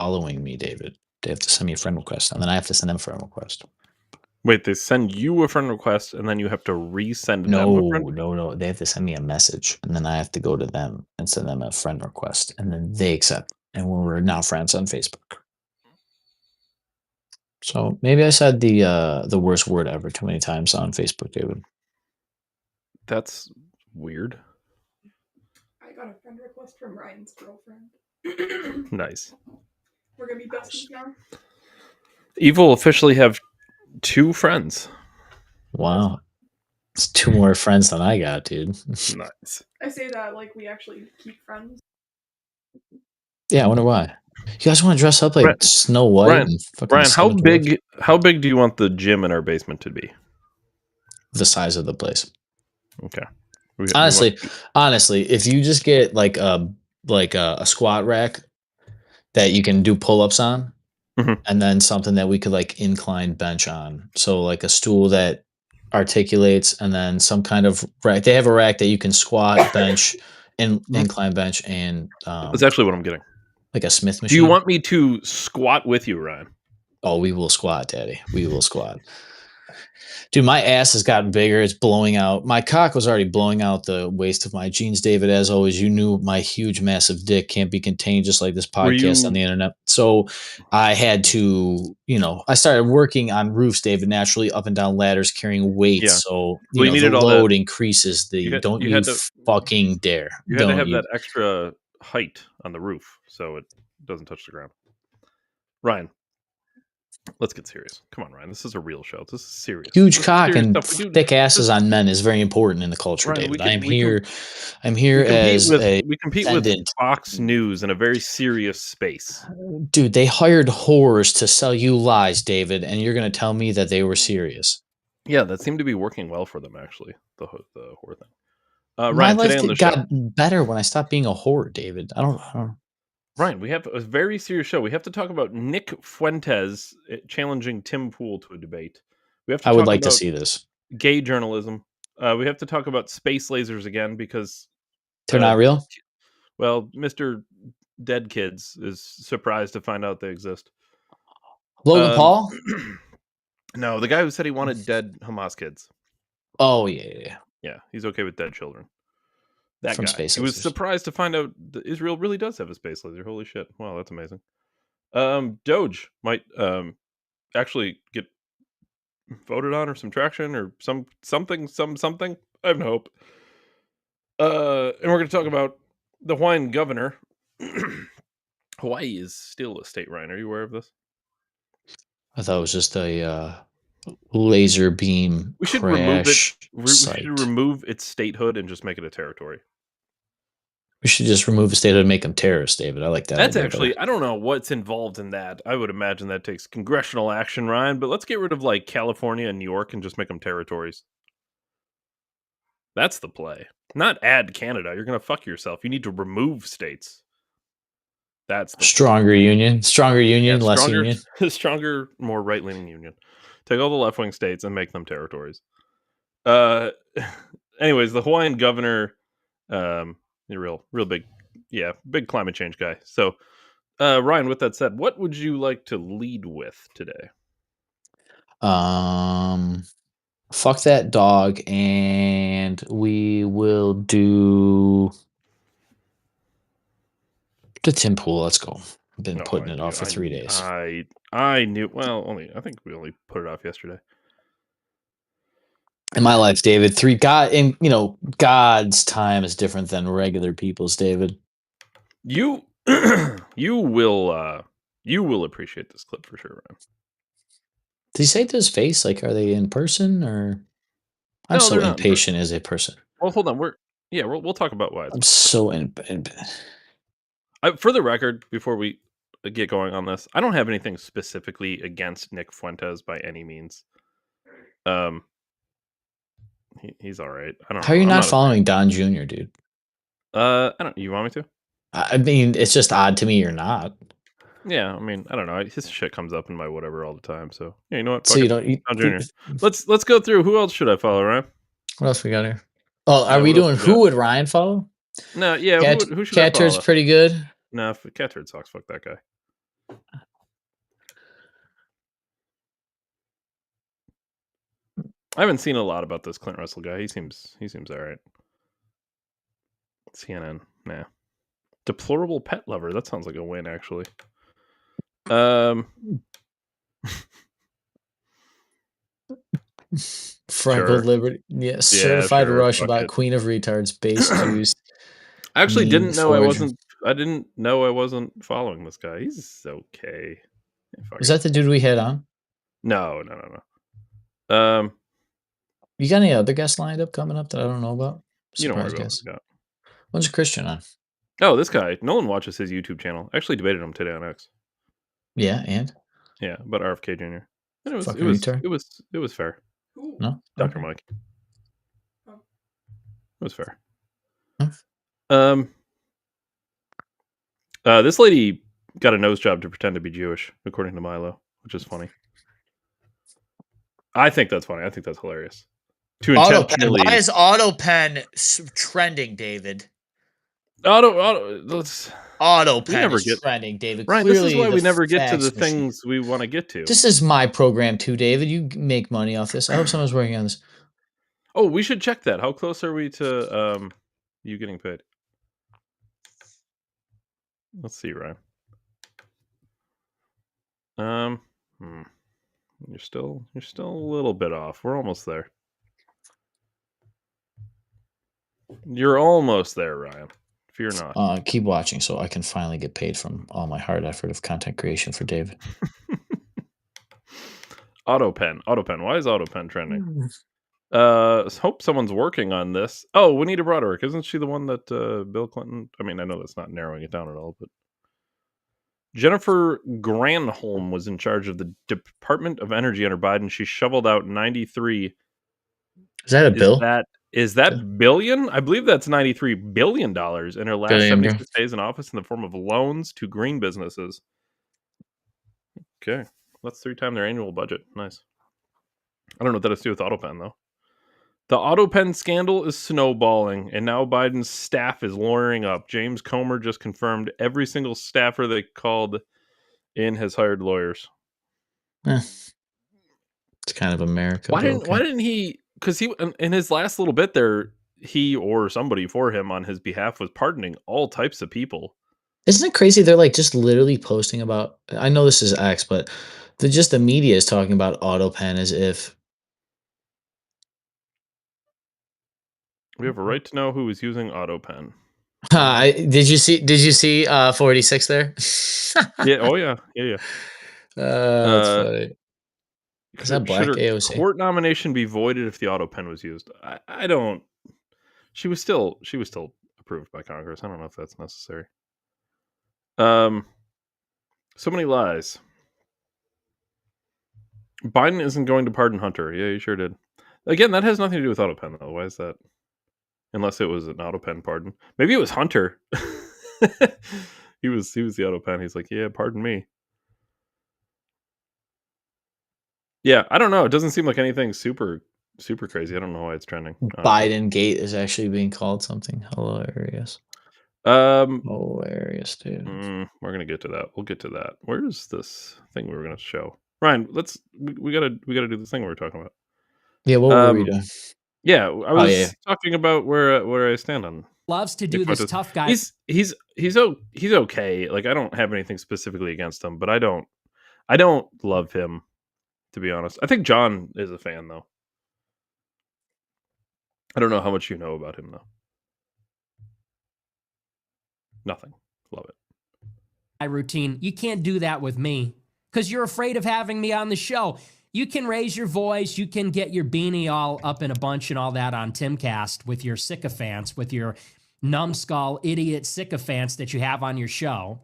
following me, David. They have to send me a friend request, and then I have to send them a friend request. Wait, they send you a friend request, and then you have to resend them a friend? No. They have to send me a message, and then I have to go to them and send them a friend request, and then they accept. And we're now friends on Facebook. So maybe I said the worst word ever too many times on Facebook, David. That's weird. I got a friend request from Ryan's girlfriend. Nice. We're gonna be besties now. Evil officially have 2 friends. Wow. It's 2 more friends than I got, dude. Nice. I say that like we actually keep friends. Yeah, I wonder why. You guys want to dress up like Snow White Ryan, and fucking Ryan, Seven Dwarfs? how big do you want the gym in our basement to be? The size of the place. Okay. Honestly, if you just get like a squat rack that you can do pull-ups on, and then something that we could like incline bench on. So like a stool that articulates, and then some kind of rack. They have a rack that you can squat, bench, and incline bench, and that's actually what I'm getting. Like a Smith machine. Do you want me to squat with you, Ryan? Oh, we will squat, Daddy. We will squat. Dude, my ass has gotten bigger. It's blowing out. My cock was already blowing out the waist of my jeans, David. As always, you knew my huge, massive dick can't be contained, just like this podcast on the internet. So I had to, I started working on roofs, David, naturally, up and down ladders, carrying weights. Yeah. So the load increases. Don't you fucking dare. You had to have that extra height on the roof so it doesn't touch the ground. Ryan. Let's get serious. Come on, Ryan. This is a real show. This is serious. Huge cock and thick asses on men is very important in the culture, Ryan, David. I'm here as we compete with Fox News in a very serious space. Dude, they hired whores to sell you lies, David, and you're going to tell me that they were serious. Yeah, that seemed to be working well for them, actually, the whore thing. Ryan, my life got better when I stopped being a whore, David. I don't Ryan, we have a very serious show. We have to talk about Nick Fuentes challenging Tim Pool to a debate. We have to. I would like to see this. Gay journalism. We have to talk about space lasers again because they're not real. Well, Mr. Dead Kids is surprised to find out they exist. Logan Paul? No, the guy who said he wanted dead Hamas kids. Oh yeah. Yeah, he's okay with dead children. That from guy. Space He was surprised to find out that Israel really does have a space laser. Holy shit. Wow, that's amazing. Doge might actually get voted on or some traction or something. I have no hope. And we're going to talk about the Hawaiian governor. Hawaii is still a state, Ryan. Are you aware of this? I thought it was just a laser beam we should crash remove it. We should remove its statehood and just make it a territory. We should just remove a statehood and make them terrorists, David. I like that. That's actually, I don't know what's involved in that. I would imagine that takes congressional action, Ryan, but let's get rid of like California and New York and just make them territories. That's the play. Not add Canada. You're going to fuck yourself. You need to remove states. That's the stronger union, less union. Stronger, more right-leaning union. Take all the left-wing states and make them territories. Anyways, the Hawaiian governor, real big, big climate change guy. So, Ryan, with that said, what would you like to lead with today? Fuck that dog, and we will do the Tim Pool. Let's go. I've been putting it off for 3 days. I knew. Well, I think we only put it off yesterday. In my life, David, God's time is different than regular people's, David. You will appreciate this clip for sure, Ryan. Did he say it to his face? Like, are they in person or? I'm so impatient as a person. Well, hold on. We'll talk about why. I'm so for the record, before we get going on this, I don't have anything specifically against Nick Fuentes by any means. He's all right. I don't. How are you not following Don Jr., dude? I don't. You want me to? I mean, it's just odd to me you're not. Yeah, I mean, I don't know. His shit comes up in my whatever all the time. So yeah, you know what? So you don't. Don Jr. Let's go through. Who else should I follow, Ryan? What else we got here? Oh, are we doing who would Ryan follow? No, yeah. Who should Cat I follow? Turd's pretty good. No, Cat Turd sucks. Fuck that guy. I haven't seen a lot about this Clint Russell guy. He seems all right. CNN, nah. Deplorable pet lover. That sounds like a win, actually. Freckled Sure. Liberty. Yeah, Yeah, certified sure. rush Fuck about it. Queen of Retards, base juice. I actually meme didn't know I forger. didn't know I wasn't following this guy. He's okay. Yeah, fuck Was it. that the dude we had on? No. You got any other guests lined up coming up that I don't know about? You don't worry Surprise about guests. what I got. When's Christian on? Oh, this guy. Nolan watches his YouTube channel. I actually debated him today on X. Yeah, and Yeah, about RFK Jr. And it fucking was retard. fair. Ooh. No, Dr. Okay. Mike. Oh. It was fair. Hmm. This lady got a nose job to pretend to be Jewish, according to Milo, which is funny. I think that's funny. I think that's hilarious. To intentionally Why is AutoPen trending, David? let's AutoPen never is get- trending, David. Ryan, Clearly, this is why the we never get to fax the machine. things we want to get to. This is my program too, David. You make money off this. I hope someone's working on this. Oh, we should check that. How close are we to you getting paid? Let's see, Ryan. You're still a little bit off. We're almost there. You're almost there, Ryan. Fear not. Keep watching so I can finally get paid from all my hard effort of content creation for David. AutoPen. Why is AutoPen trending? Hope someone's working on this. Oh, Juanita Broderick. Isn't she the one that Bill Clinton? I mean, I know that's not narrowing it down at all, but Jennifer Granholm was in charge of the Department of Energy under Biden. She shoveled out 93. Is that a bill? Is that billion? I believe that's $93 billion in her last 76 days in office in the form of loans to green businesses. Okay. That's 3 times their annual budget. Nice. I don't know what that has to do with AutoPen, though. The AutoPen scandal is snowballing, and now Biden's staff is lawyering up. James Comer just confirmed every single staffer they called in has hired lawyers. It's kind of America. Why didn't he? Because he, in his last little bit there, he or somebody for him on his behalf was pardoning all types of people. Isn't it crazy? They're like just literally posting about. I know this is X, but the media is talking about AutoPen as if we have a right to know who is using AutoPen. Did you see 486 there? Yeah. Oh yeah. That's funny. Is that black should her AOC? Court nomination be voided if the AutoPen was used? I don't. She was still approved by Congress. I don't know if that's necessary. So many lies. Biden isn't going to pardon Hunter. Yeah, he sure did. Again, that has nothing to do with AutoPen, though. Why is that? Unless it was an AutoPen pardon. Maybe it was Hunter. he was the AutoPen. He's like, yeah, pardon me. Yeah, I don't know. It doesn't seem like anything super crazy. I don't know why it's trending. Biden Gate is actually being called something hilarious. Hilarious, dude. We're gonna get to that. We'll get to that. Where's this thing we were gonna show? Ryan, we gotta do the thing we were talking about. Yeah, what were we doing? Yeah, I was talking about where I stand on. Loves to do this tough guy. He's okay. Like, I don't have anything specifically against him, but I don't love him, to be honest. I think John is a fan, though. I don't know how much you know about him, though. Nothing. Love it. My routine. You can't do that with me because you're afraid of having me on the show. You can raise your voice. You can get your beanie all up in a bunch and all that on Timcast with your sycophants, with your numbskull idiot sycophants that you have on your show.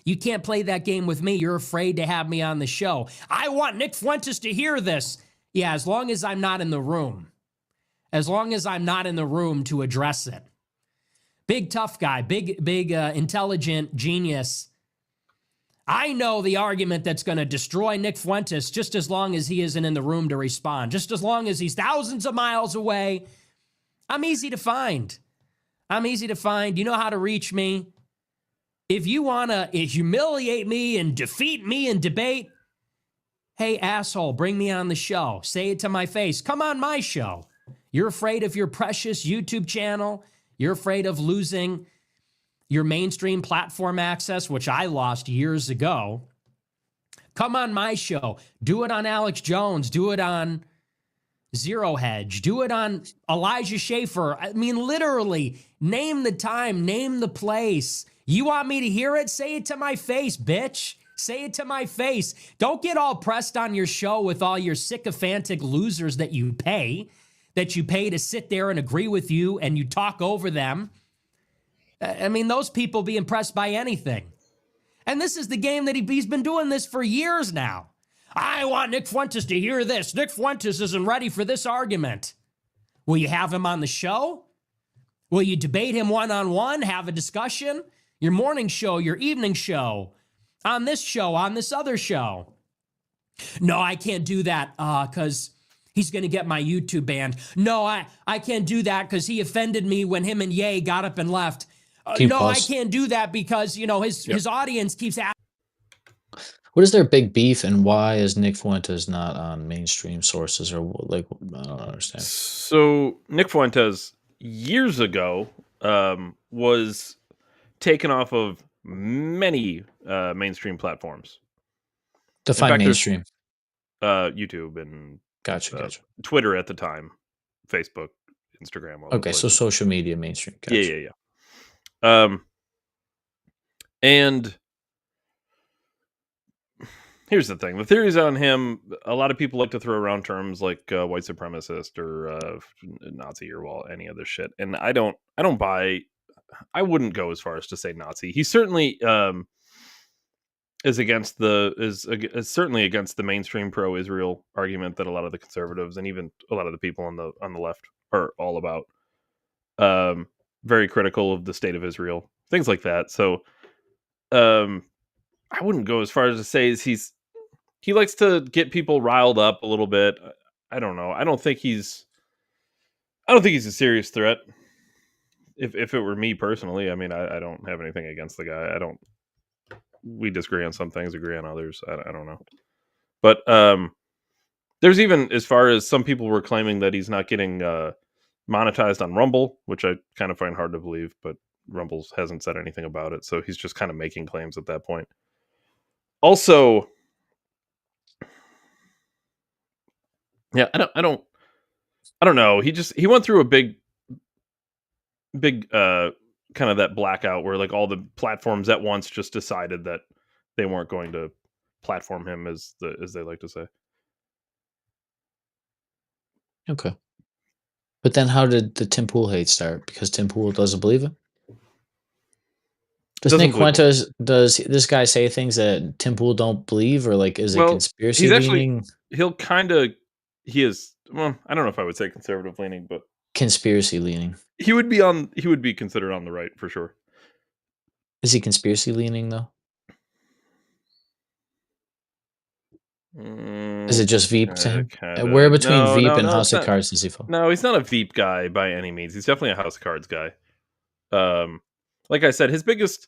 You can't play that game with me. You're afraid to have me on the show. I want Nick Fuentes to hear this. Yeah, as long as I'm not in the room. As long as I'm not in the room to address it. Big tough guy, big intelligent genius. I know the argument that's going to destroy Nick Fuentes just as long as he isn't in the room to respond. Just as long as he's thousands of miles away. I'm easy to find. You know how to reach me. If you want to humiliate me and defeat me in debate, Hey, asshole, bring me on the show. Say it to my face. Come on my show. You're afraid of your precious YouTube channel. You're afraid of losing your mainstream platform access, which I lost years ago. Come on my show. Do it on Alex Jones. Do it on Zero Hedge. Do it on Elijah Schaefer. I mean, literally, name the time, name the place. You want me to hear it? Say it to my face, bitch. Say it to my face. Don't get all pressed on your show with all your sycophantic losers that you pay to sit there and agree with you and you talk over them. I mean, those people be impressed by anything. And this is the game that he's been doing this for years now. I want Nick Fuentes to hear this. Nick Fuentes isn't ready for this argument. Will you have him on the show? Will you debate him one-on-one, have a discussion? Your morning show, your evening show, on this other show. No, I can't do that because he's going to get my YouTube banned. No, I can't do that because he offended me when him and Ye got up and left. No, I can't do that because, his audience keeps asking. What is their big beef, and why is Nick Fuentes not on mainstream sources? Or like, I don't understand. So Nick Fuentes years ago was taken off of many mainstream platforms. Define mainstream. YouTube and Gotcha. Twitter at the time, Facebook, Instagram. Okay, so social media mainstream. Gotcha. Yeah. And here's the thing: the theories on him. A lot of people like to throw around terms like white supremacist or Nazi or any other shit, and I don't buy. I wouldn't go as far as to say Nazi. He certainly is certainly against the mainstream pro-Israel argument that a lot of the conservatives and even a lot of the people on the left are all about. Very critical of the state of Israel, things like that. So, I wouldn't go as far as to say he likes to get people riled up a little bit. I don't know. I don't think he's a serious threat. If it were me personally, I mean, I don't have anything against the guy. We disagree on some things, agree on others. I don't know. But there's even, as far as some people were claiming that he's not getting monetized on Rumble, which I kind of find hard to believe, but Rumble hasn't said anything about it. So he's just kind of making claims at that point. Also, yeah, I don't know. He went through a big kind of that blackout where like all the platforms at once just decided that they weren't going to platform him, as they like to say. Okay. But then how did the Tim Pool hate start? Because Tim Pool doesn't believe it? Does Nick Fuentes, does this guy say things that Tim Pool don't believe, or like is it conspiracy leaning? He is, well, I don't know if I would say conservative leaning, but conspiracy leaning. He would be considered on the right for sure. Is he conspiracy leaning though? Is it just Veep to him? Where between Veep and House of Cards does he fall? No, he's not a Veep guy by any means. He's definitely a House of Cards guy. Like I said, his biggest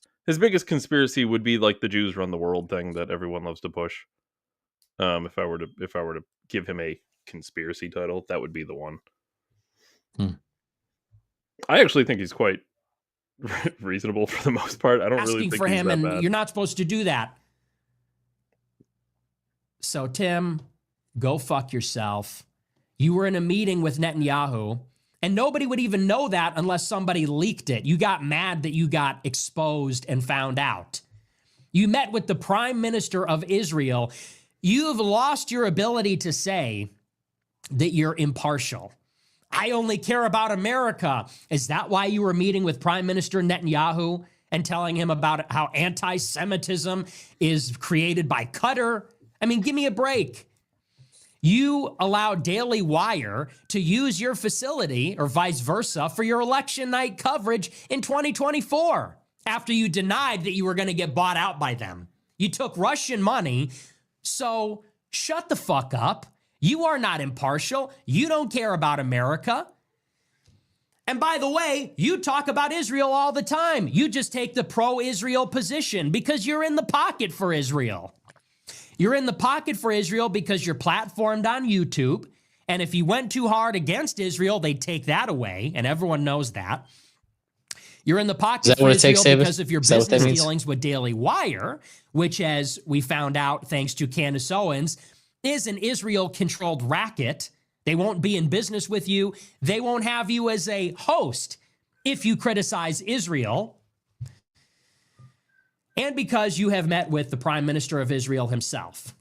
conspiracy would be like the Jews run the world thing that everyone loves to push. If I were to give him a conspiracy title, that would be the one. I actually think he's quite reasonable for the most part. I don't really think for him, and bad. You're not supposed to do that. So Tim, go fuck yourself. You were in a meeting with Netanyahu, and nobody would even know that unless somebody leaked it. You got mad that you got exposed and found out. You met with the Prime Minister of Israel. You've lost your ability to say that you're impartial. I only care about America. Is that why you were meeting with Prime Minister Netanyahu and telling him about how anti-Semitism is created by Qatar? I mean, give me a break. You allowed Daily Wire to use your facility, or vice versa, for your election night coverage in 2024 after you denied that you were going to get bought out by them. You took Russian money, so shut the fuck up. You are not impartial. You don't care about America. And by the way, you talk about Israel all the time. You just take the pro-Israel position because you're in the pocket for Israel. You're in the pocket for Israel because you're platformed on YouTube. And if you went too hard against Israel, they'd take that away. And everyone knows that. You're in the pocket for Israel because of your business dealings with Daily Wire, which, as we found out thanks to Candace Owens, is an Israel-controlled racket. They won't be in business with you. They won't have you as a host if you criticize Israel. And because you have met with the Prime Minister of Israel himself.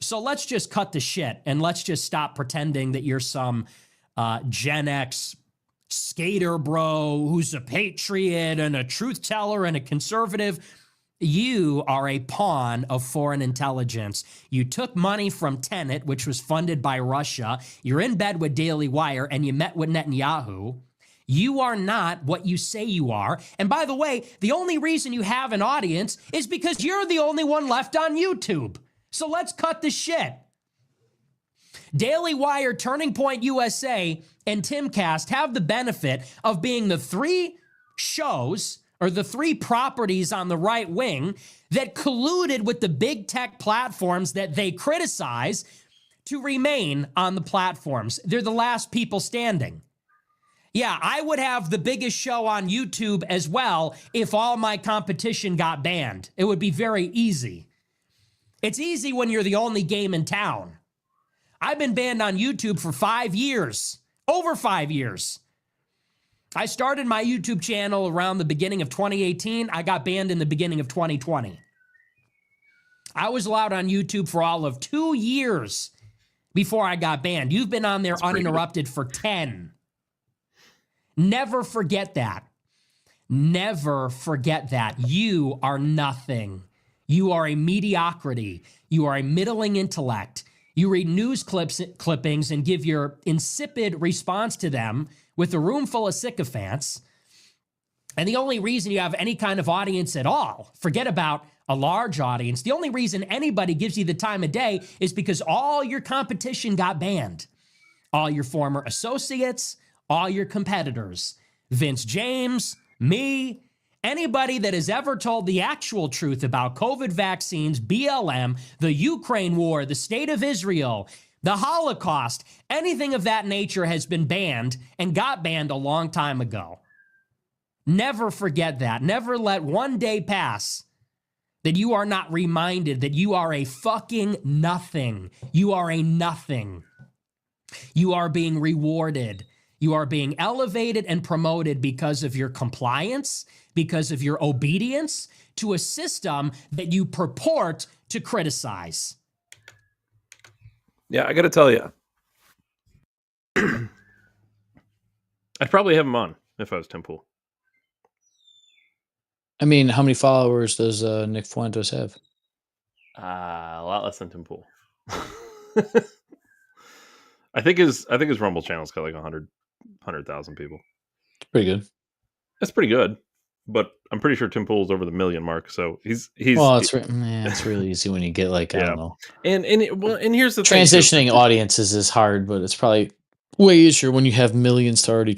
So let's just cut the shit and let's just stop pretending that you're some Gen X skater bro who's a patriot and a truth teller and a conservative. You are a pawn of foreign intelligence. You took money from Tenet, which was funded by Russia. You're in bed with Daily Wire and you met with Netanyahu. You are not what you say you are. And by the way, the only reason you have an audience is because you're the only one left on YouTube. So let's cut the shit. Daily Wire, Turning Point USA, and Timcast have the benefit of being the three shows or the three properties on the right wing that colluded with the big tech platforms that they criticize to remain on the platforms. They're the last people standing. Yeah, I would have the biggest show on YouTube as well if all my competition got banned. It would be very easy. It's easy when you're the only game in town. I've been banned on YouTube for 5 years, over 5 years. I started my YouTube channel around the beginning of 2018. I got banned in the beginning of 2020. I was allowed on YouTube for all of 2 years before I got banned. You've been on there uninterrupted for 10. Never forget that. Never forget that. You are nothing. You are a mediocrity. You are a middling intellect. You read news clippings and give your insipid response to them with a room full of sycophants. And the only reason you have any kind of audience at all, forget about a large audience, the only reason anybody gives you the time of day is because all your competition got banned. All your former associates, all your competitors, Vince James, me, anybody that has ever told the actual truth about COVID vaccines, BLM, the Ukraine war, the state of Israel, the Holocaust, anything of that nature has been banned and got banned a long time ago. Never forget that. Never let one day pass that you are not reminded that you are a fucking nothing. You are a nothing. You are being rewarded. You are being elevated and promoted because of your compliance, because of your obedience to a system that you purport to criticize. Yeah, I got to tell you, I'd probably have him on if I was Tim Pool. I mean, how many followers does Nick Fuentes have? A lot less than Tim Pool. I think his Rumble channel's got like 100,000 people. It's pretty good. That's pretty good, but I'm pretty sure Tim Pool's over the million mark. So he's. Well, it's really easy when you get like I don't know. And here's the transitioning audiences is hard, but it's probably way easier when you have millions to already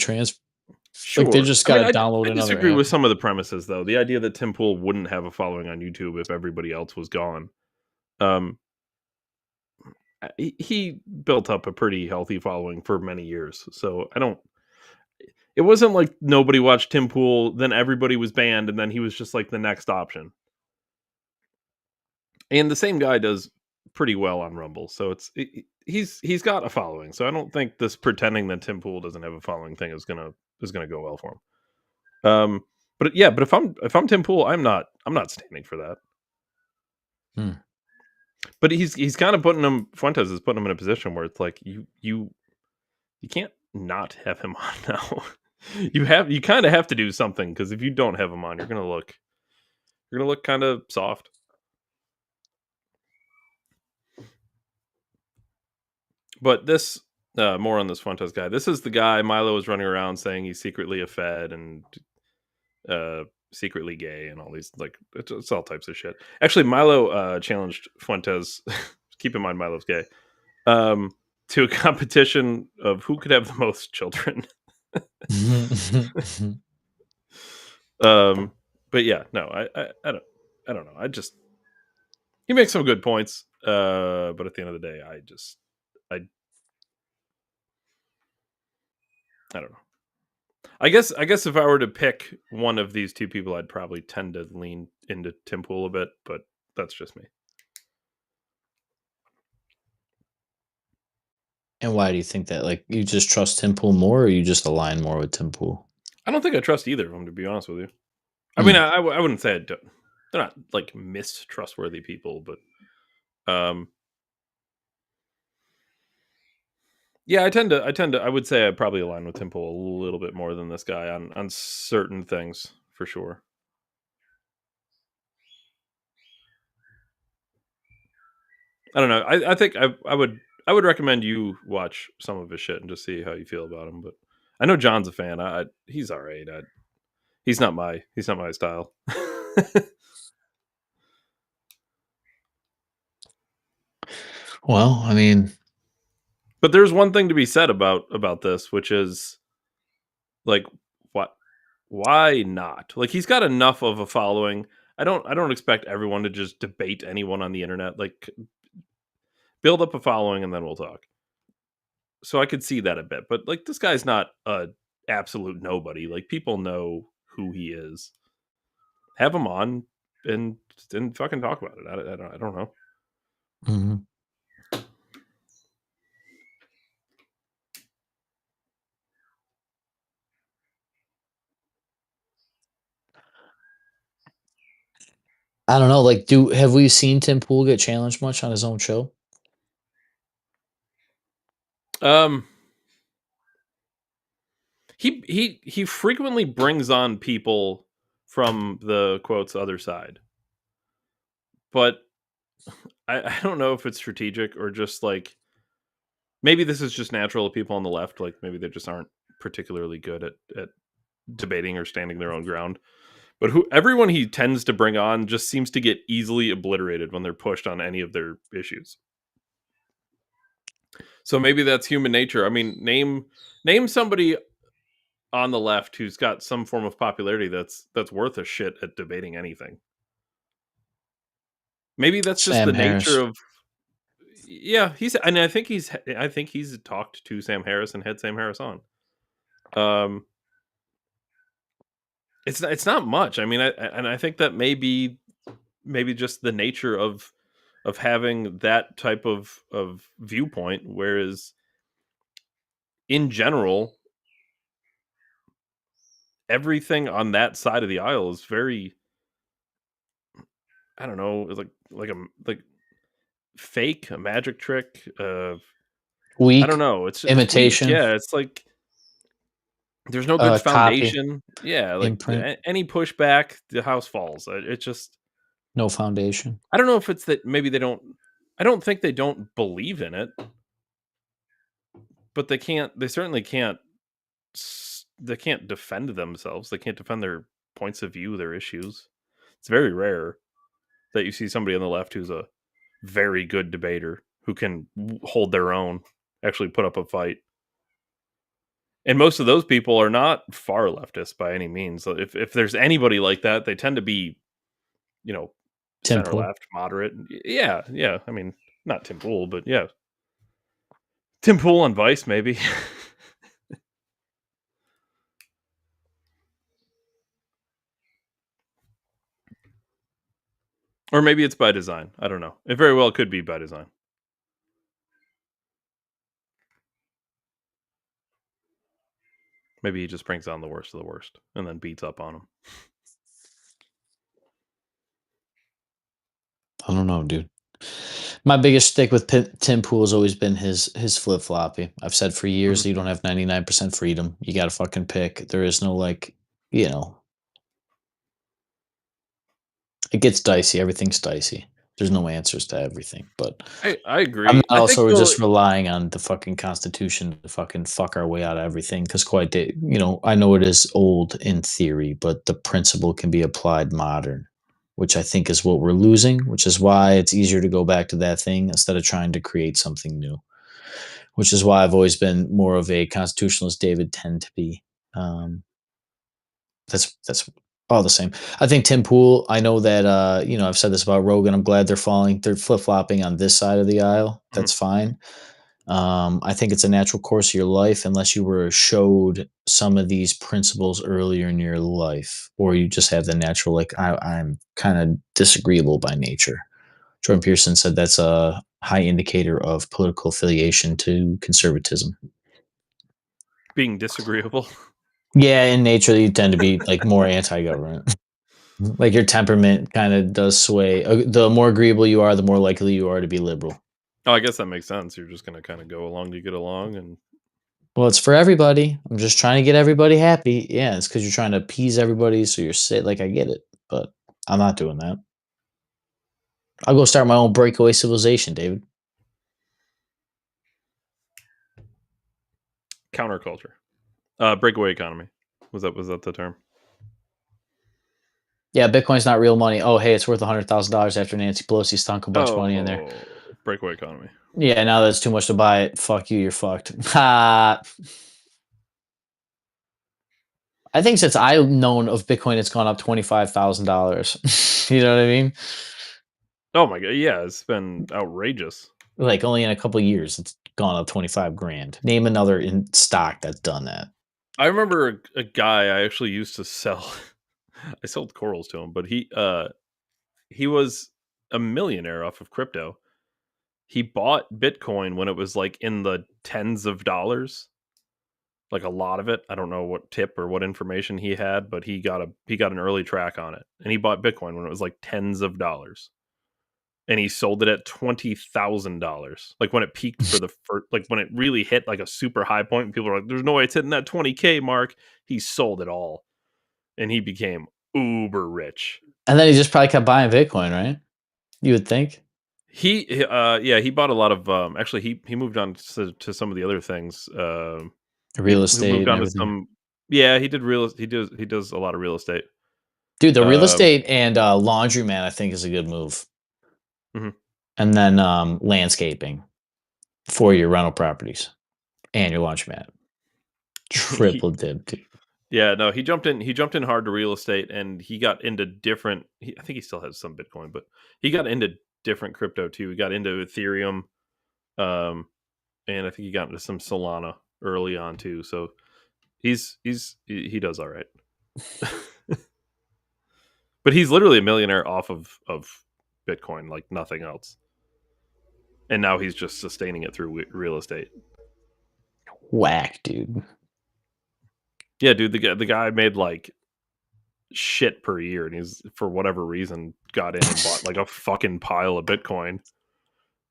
Sure. Like they just got to download another. I disagree with some of the premises, though. The idea that Tim Pool wouldn't have a following on YouTube if everybody else was gone. He built up a pretty healthy following for many years. So it wasn't like nobody watched Tim Pool, then everybody was banned, and then he was just like the next option. And the same guy does pretty well on Rumble. So he's got a following. So I don't think this pretending that Tim Pool doesn't have a following thing is gonna go well for him. But if I'm Tim Pool, I'm not standing for that. But he's kind of Fuentes is putting him in a position where it's like you can't not have him on now. you kind of have to do something, because if you don't have him on, you're gonna look kind of soft. But this more on this Fuentes guy. This is the guy Milo is running around saying he's secretly a Fed and secretly gay and all these, like, it's all types of shit. Actually, Milo challenged Fuentes. Keep in mind Milo's gay. To a competition of who could have the most children. But yeah, no, I don't know. He makes some good points. But at the end of the day, I don't know. I guess if I were to pick one of these two people, I'd probably tend to lean into Tim Pool a bit, but that's just me. And why do you think that? Like, you just trust Tim Pool more, or you just align more with Tim Pool? I don't think I trust either of them, to be honest with you. I mean, I wouldn't say they're not like mistrustworthy people, but yeah, I would say I probably align with Tim Pool a little bit more than this guy on certain things for sure. I don't know. I think I would recommend you watch some of his shit and just see how you feel about him. But I know John's a fan. He's all right. He's not my style. Well, I mean, but there's one thing to be said about this, which is like, why not? Like, he's got enough of a following. I don't expect everyone to just debate anyone on the internet. Like, build up a following and then we'll talk. So I could see that a bit, but like, this guy's not a absolute nobody. Like, people know who he is. Have him on and fucking talk about it. I don't know. mm-hmm. I don't know. Like, have we seen Tim Pool get challenged much on his own show? He frequently brings on people from the quotes other side, but I don't know if it's strategic or just like, maybe this is just natural to people on the left. Like, maybe they just aren't particularly good at debating or standing their own ground. But everyone he tends to bring on just seems to get easily obliterated when they're pushed on any of their issues. So maybe that's human nature. I mean, name somebody on the left who's got some form of popularity that's worth a shit at debating anything. Maybe that's just Sam the Harris. nature of. Yeah, I think he's talked to Sam Harris and had Sam Harris on. It's not much. I mean, I think that maybe just the nature of having that type of viewpoint, whereas in general everything on that side of the aisle is very, I don't know, like fake, a magic trick, Weak. I don't know, it's imitation. weak. Yeah, it's like there's no good foundation. Copy. Yeah, like imprint. Any pushback, the house falls. It just, no foundation. I don't know if it's that maybe they don't. I don't think they don't believe in it, but they can't. They certainly can't. They can't defend themselves. They can't defend their points of view, their issues. It's very rare that you see somebody on the left who's a very good debater who can hold their own, actually put up a fight. And most of those people are not far leftist by any means. So if there's anybody like that, they tend to be, Tim center Pool. left, moderate. Yeah. I mean, not Tim Pool, but yeah, Tim Pool on Vice, maybe. Or maybe it's by design. I don't know. It very well could be by design. Maybe he just brings on the worst of the worst and then beats up on them. I don't know, dude. My biggest stick with Tim Pool has always been his flip floppy. I've said for years, you don't have 99% freedom. You got to fucking pick. There is no like, it gets dicey. Everything's dicey. There's no answers to everything. But I agree. I'm also just relying on the fucking Constitution to fucking fuck our way out of everything. Because I know it is old in theory, but the principle can be applied modern, which I think is what we're losing, which is why it's easier to go back to that thing instead of trying to create something new, which is why I've always been more of a constitutionalist. David tend to be. That's All the same. I think Tim Pool, I know that, I've said this about Rogan. I'm glad they're flip-flopping on this side of the aisle. That's fine. I think it's a natural course of your life unless you were showed some of these principles earlier in your life, or you just have the natural, like, I'm kind of disagreeable by nature. Jordan Peterson said that's a high indicator of political affiliation to conservatism. Being disagreeable. Yeah, in nature, you tend to be like more anti-government. Like your temperament kind of does sway. The more agreeable you are, the more likely you are to be liberal. Oh, I guess that makes sense. You're just going to kind of go along to get along, and Well, it's for everybody. I'm just trying to get everybody happy. Yeah, it's because you're trying to appease everybody, so you're sit. Like I get it, but I'm not doing that. I'll go start my own breakaway civilization, David. counterculture, breakaway economy. Was that the term? Yeah, Bitcoin's not real money. Oh, hey, it's worth $100,000 after Nancy Pelosi stunk a bunch of money in there. Breakaway economy. Yeah, now that it's too much to buy it, fuck you, you're fucked. Ha. I think since I've known of Bitcoin, it's gone up $25,000. You know what I mean? Oh my god, yeah, it's been outrageous. Like only in a couple of years, it's gone up 25 grand. Name another in stock that's done that. I remember a guy I actually used to sell. I sold corals to him, but he was a millionaire off of crypto. He bought Bitcoin when it was like in the tens of dollars, like a lot of it. I don't know what tip or what information he had, but he got an early track on it, and he bought Bitcoin when it was like tens of dollars, and he sold it at $20,000. Like when it peaked like when it really hit like a super high point, and people were like, "There's no way it's hitting that 20K mark." He sold it all, and he became uber rich. And then he just probably kept buying Bitcoin, right? You would think. He bought a lot of actually he moved on to some of the other things. Real He estate moved and on to everything. some he does a lot of real estate. Dude, the real Um, estate and laundromat, I think, is a good move. Mhm. And then landscaping for your rental properties and your laundromat. Triple dip, dude. Yeah, no, he jumped in hard to real estate, and he got into different I think he still has some Bitcoin, but he got into different crypto too. He got into Ethereum, and I think he got into some Solana early on too. So he does all right. But he's literally a millionaire off of Bitcoin, like nothing else. And now he's just sustaining it through real estate. Whack, dude. Yeah, dude, the guy made like shit per year, and he's for whatever reason got in and bought like a fucking pile of Bitcoin,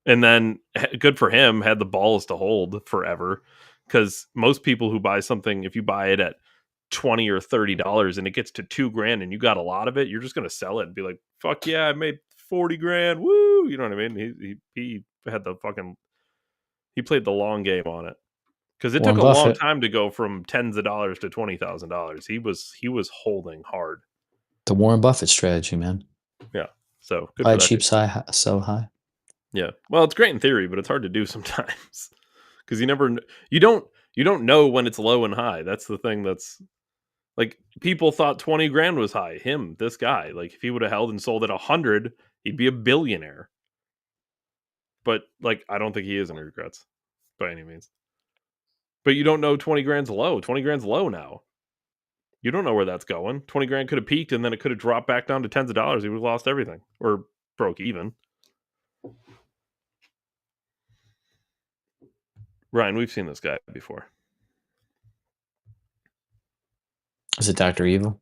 and then good for him, had the balls to hold forever. Because most people who buy something, if you buy it at $20 or $30 and it gets to $2,000 and you got a lot of it, you're just gonna sell it and be like, "Fuck yeah, I made 40 grand, woo!" You know what I mean? He had the fucking he played the long game on it. Because it took Warren a long Buffett. time to go from tens of dollars to $20,000. He was holding hard. The Warren Buffett strategy, man. Yeah. So good Buy for that cheap, dude. sell high. Yeah. Well, it's great in theory, but it's hard to do sometimes because you don't know when it's low and high. That's the thing. That's like people thought 20 grand was high. This guy, like if he would have held and sold at 100, he'd be a billionaire. But like, I don't think he is, and he regrets by any means. But you don't know 20 grand's low. 20 grand's low now. You don't know where that's going. 20 grand could have peaked and then it could have dropped back down to tens of dollars. He would have lost everything or broke even. Ryan, we've seen this guy before. Is it Dr. Evil?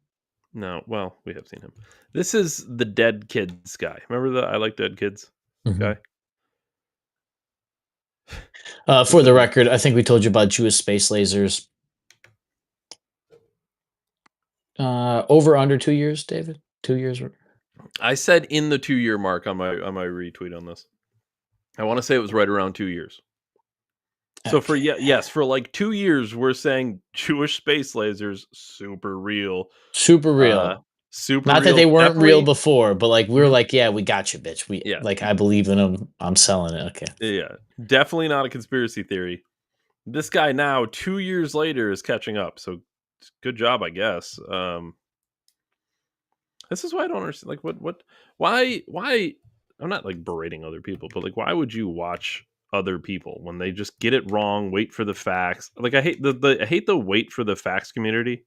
No, well, we have seen him. This is the Dead Kids guy. Remember the I Like Dead Kids guy? For the record, I think we told you about Jewish space lasers. Over under 2 years, David? 2 years. I said in the 2-year mark on my retweet on this. I want to say it was right around 2 years. So for for like 2 years, we're saying Jewish space lasers super real. Super real. Super Not real. that they weren't Definitely real before, but like we were like, yeah, we got you, bitch. Yeah. Like I believe in them. I'm selling it. Okay. Yeah, definitely not a conspiracy theory. This guy now, 2 years later, is catching up. So good job, I guess. This is why I don't understand. Like, why? I'm not like berating other people, but like, why would you watch other people when they just get it wrong? Wait for the facts. Like, I hate I hate the wait for the facts community.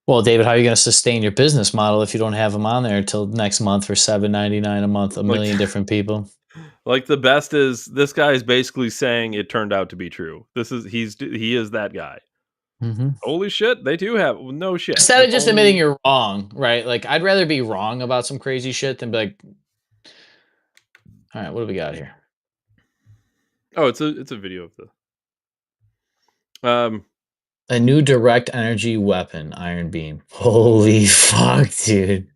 Well, David, how are you going to sustain your business model if you don't have them on there until next month for $7.99 a month? A million different people. Like the best is this guy is basically saying it turned out to be true. He is that guy. Mm-hmm. Holy shit, they do have no shit. Instead of just admitting you're wrong, right? Like I'd rather be wrong about some crazy shit than be like, all right, what do we got here? Oh, it's a video of the a new direct energy weapon, iron beam. Holy fuck, dude!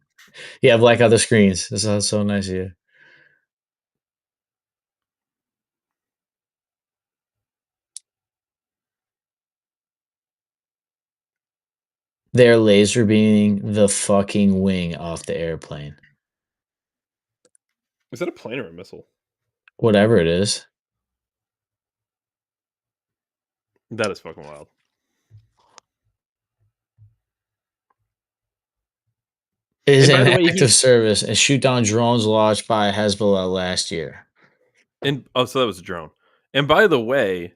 Yeah, black out the screens. This is so nice of you. They're laser beaming the fucking wing off the airplane. Is that a plane or a missile? Whatever it is. That is fucking wild. It is an active service and shoot down drones launched by Hezbollah last year. And so that was a drone. And by the way,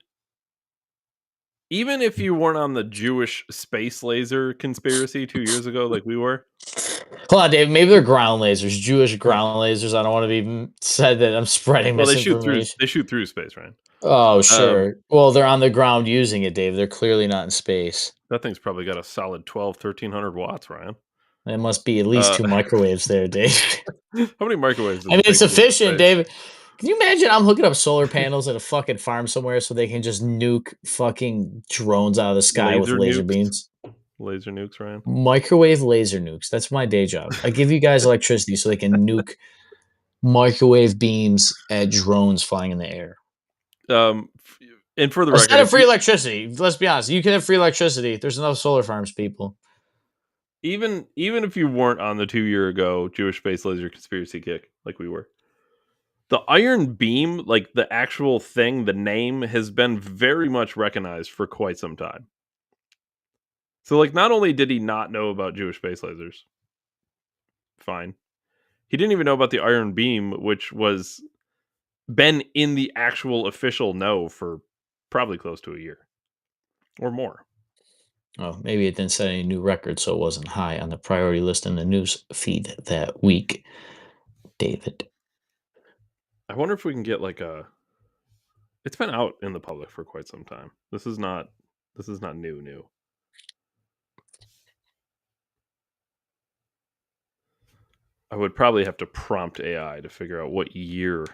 even if you weren't on the Jewish space laser conspiracy 2 years ago, like we were. Hold on, Dave. Maybe they're ground lasers, Jewish ground lasers. I don't want to be said that I'm spreading misinformation. They shoot through space, right? Oh, sure. Well, they're on the ground using it, Dave. They're clearly not in space. That thing's probably got a solid 1,300 watts, Ryan. It must be at least 2 microwaves there, Dave. How many microwaves? I mean, it's efficient, David. Can you imagine I'm hooking up solar panels at a fucking farm somewhere so they can just nuke fucking drones out of the sky with laser beams? Laser nukes, Ryan. Microwave laser nukes. That's my day job. I give you guys electricity so they can nuke microwave beams at drones flying in the air. And for the record, instead of free electricity, let's be honest, you can have free electricity. There's enough solar farms, people. Even if you weren't on the 2 year ago Jewish space laser conspiracy kick, like we were, the iron beam, like the actual thing, the name has been very much recognized for quite some time. So, like, not only did he not know about Jewish space lasers, fine, he didn't even know about the iron beam, which was been in the actual official know for probably close to a year or more. Oh, maybe it didn't set any new records, so it wasn't high on the priority list in the news feed that week, David. I wonder if we can get like a... It's been out in the public for quite some time. This is not new. I would probably have to prompt AI to figure out what year.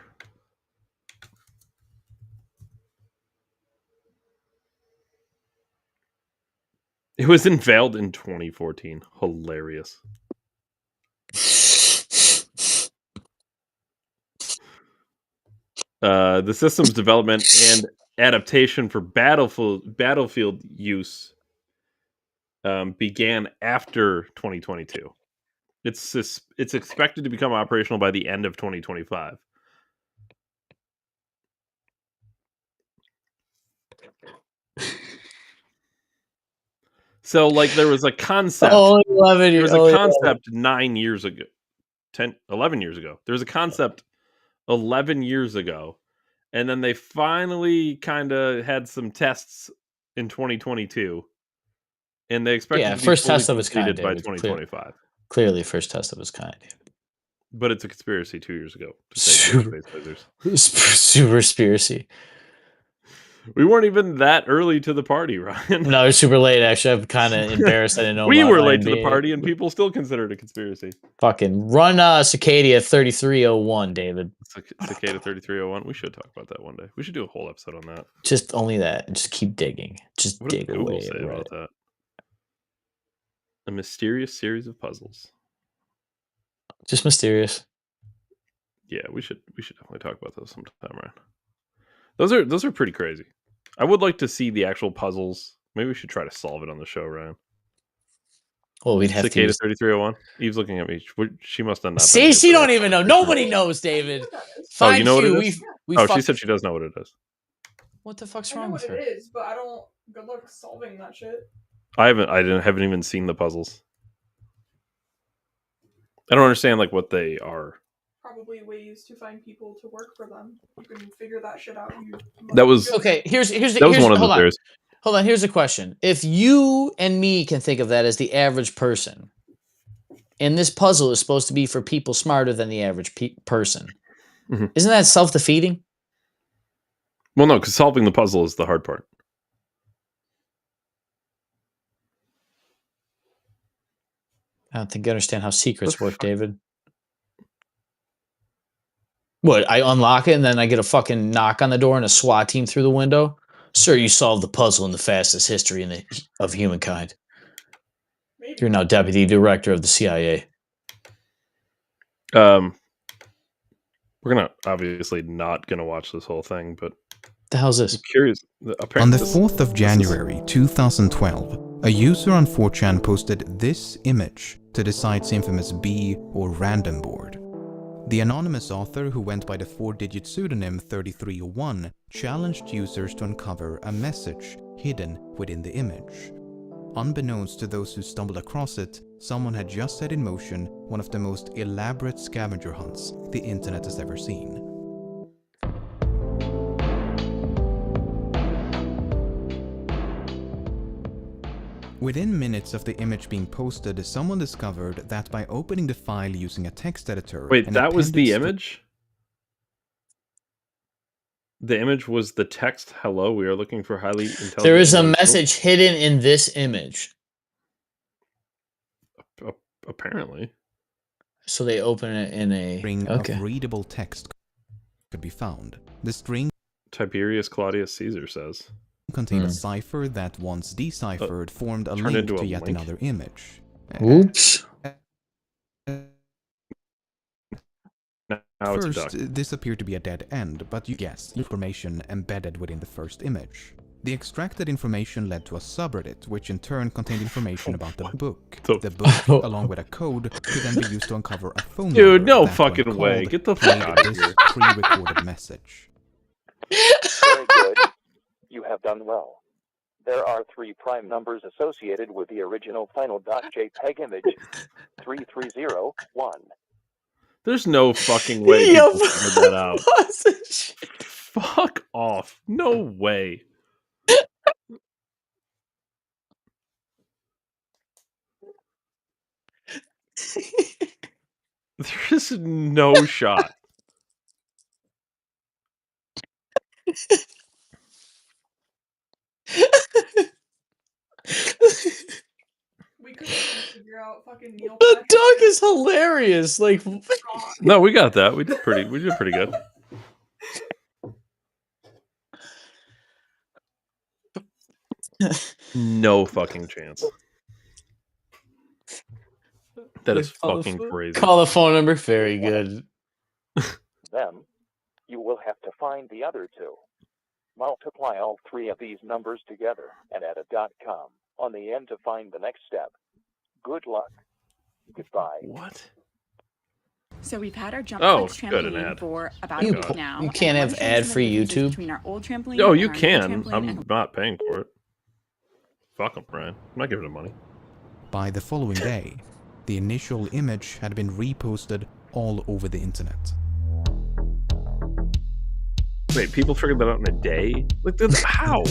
It was unveiled in 2014. Hilarious. The system's development and adaptation for battlefield use began after 2022. It's expected to become operational by the end of 2025. So, like, there was a concept. There was a concept 9 years ago, 11 years ago. There was a concept 11 years ago, and then they finally kind of had some tests in 2022, and they expected to be first test of its kind by 2025. Clearly, first test of its kind. But it's a conspiracy 2 years ago. Super conspiracy. We weren't even that early to the party, Ryan. No, it's super late. Actually, I'm kind of embarrassed. I didn't know. We were late to the party, and people still consider it a conspiracy. Fucking run Cicada 3301, David. Cicada 3301. We should talk about that one day. We should do a whole episode on that. Just only that. Just keep digging. Just what dig did Google away. Say about that? A mysterious series of puzzles. Just mysterious. Yeah, we should definitely talk about those sometime, right? Those are pretty crazy. I would like to see the actual puzzles. Maybe we should try to solve it on the show, Ryan. Well, we'd have Cicada 3301. Eve's looking at me. She must have not. See, she don't even know. Nobody knows, David. You know what it is? She said she does know what it is. What the fuck's wrong wrong with her? I know what it is, but I don't. Good luck solving that shit. I haven't even seen the puzzles. I don't understand like what they are. Probably ways to find people to work for them. You can figure that shit out. That was Okay, here's that was one of the theories. Hold on, here's a question. If you and me can think of that as the average person, and this puzzle is supposed to be for people smarter than the average person, isn't that self-defeating? Well, no, because solving the puzzle is the hard part. I don't think you understand how secrets work, David. What, I unlock it and then I get a fucking knock on the door and a SWAT team through the window? Sir, you solved the puzzle in the fastest history of humankind. Maybe. You're now deputy director of the CIA. We're gonna obviously not gonna watch this whole thing, but The hell's this? I'm curious. On the 4th of January 2012, a user on 4chan posted this image to the site's infamous B or random board. The anonymous author, who went by the 4-digit pseudonym 3301, challenged users to uncover a message hidden within the image. Unbeknownst to those who stumbled across it, someone had just set in motion one of the most elaborate scavenger hunts the internet has ever seen. Within minutes of the image being posted, someone discovered that by opening the file using a text editor... Wait, that was the appendix image? The image was the text, "Hello, we are looking for highly intelligent..." There is a individuals." message hidden in this image. Apparently. So they open it in a string of readable text could be found. The string Tiberius Claudius Caesar says. contained a cipher that, once deciphered, formed a turned link into to a yet link? another image. Oops. Now it's a duck. First, this appeared to be a dead end, but you guessed, information embedded within the first image. The extracted information led to a subreddit, which in turn contained information about the book. The book, along with a code, could then be used to uncover a phone number. Dude, no that, when fucking way. called, Get the fuck played out of this here. pre-recorded message. Very good. You have done well. There are 3 prime numbers associated with the original final .jpg image. 3301. There's no fucking way Yeah, people figured that out. message. Fuck off. No way. There's no shot. We couldn't even figure out fucking Neil. The duck is hilarious. Like, No, we got that. We did pretty good. No fucking chance. That is fucking crazy. Call the phone number. Very good. Then, you will have to find the other 2. Multiply all 3 of these numbers together and add a .com on the end to find the next step. Good luck. Goodbye. What? So we've had our jump Oh, flex good, an trampoline ad. for about You a week po- now. you and can't I have wanna show you some of the ad-free differences YouTube? between our old trampoline Oh, and you our new can. trampoline I'm and not paying for it. Fuck him, Brian. I'm not giving him money. By the following day, the initial image had been reposted all over the internet. Wait, people figured that out in a day? Like, how?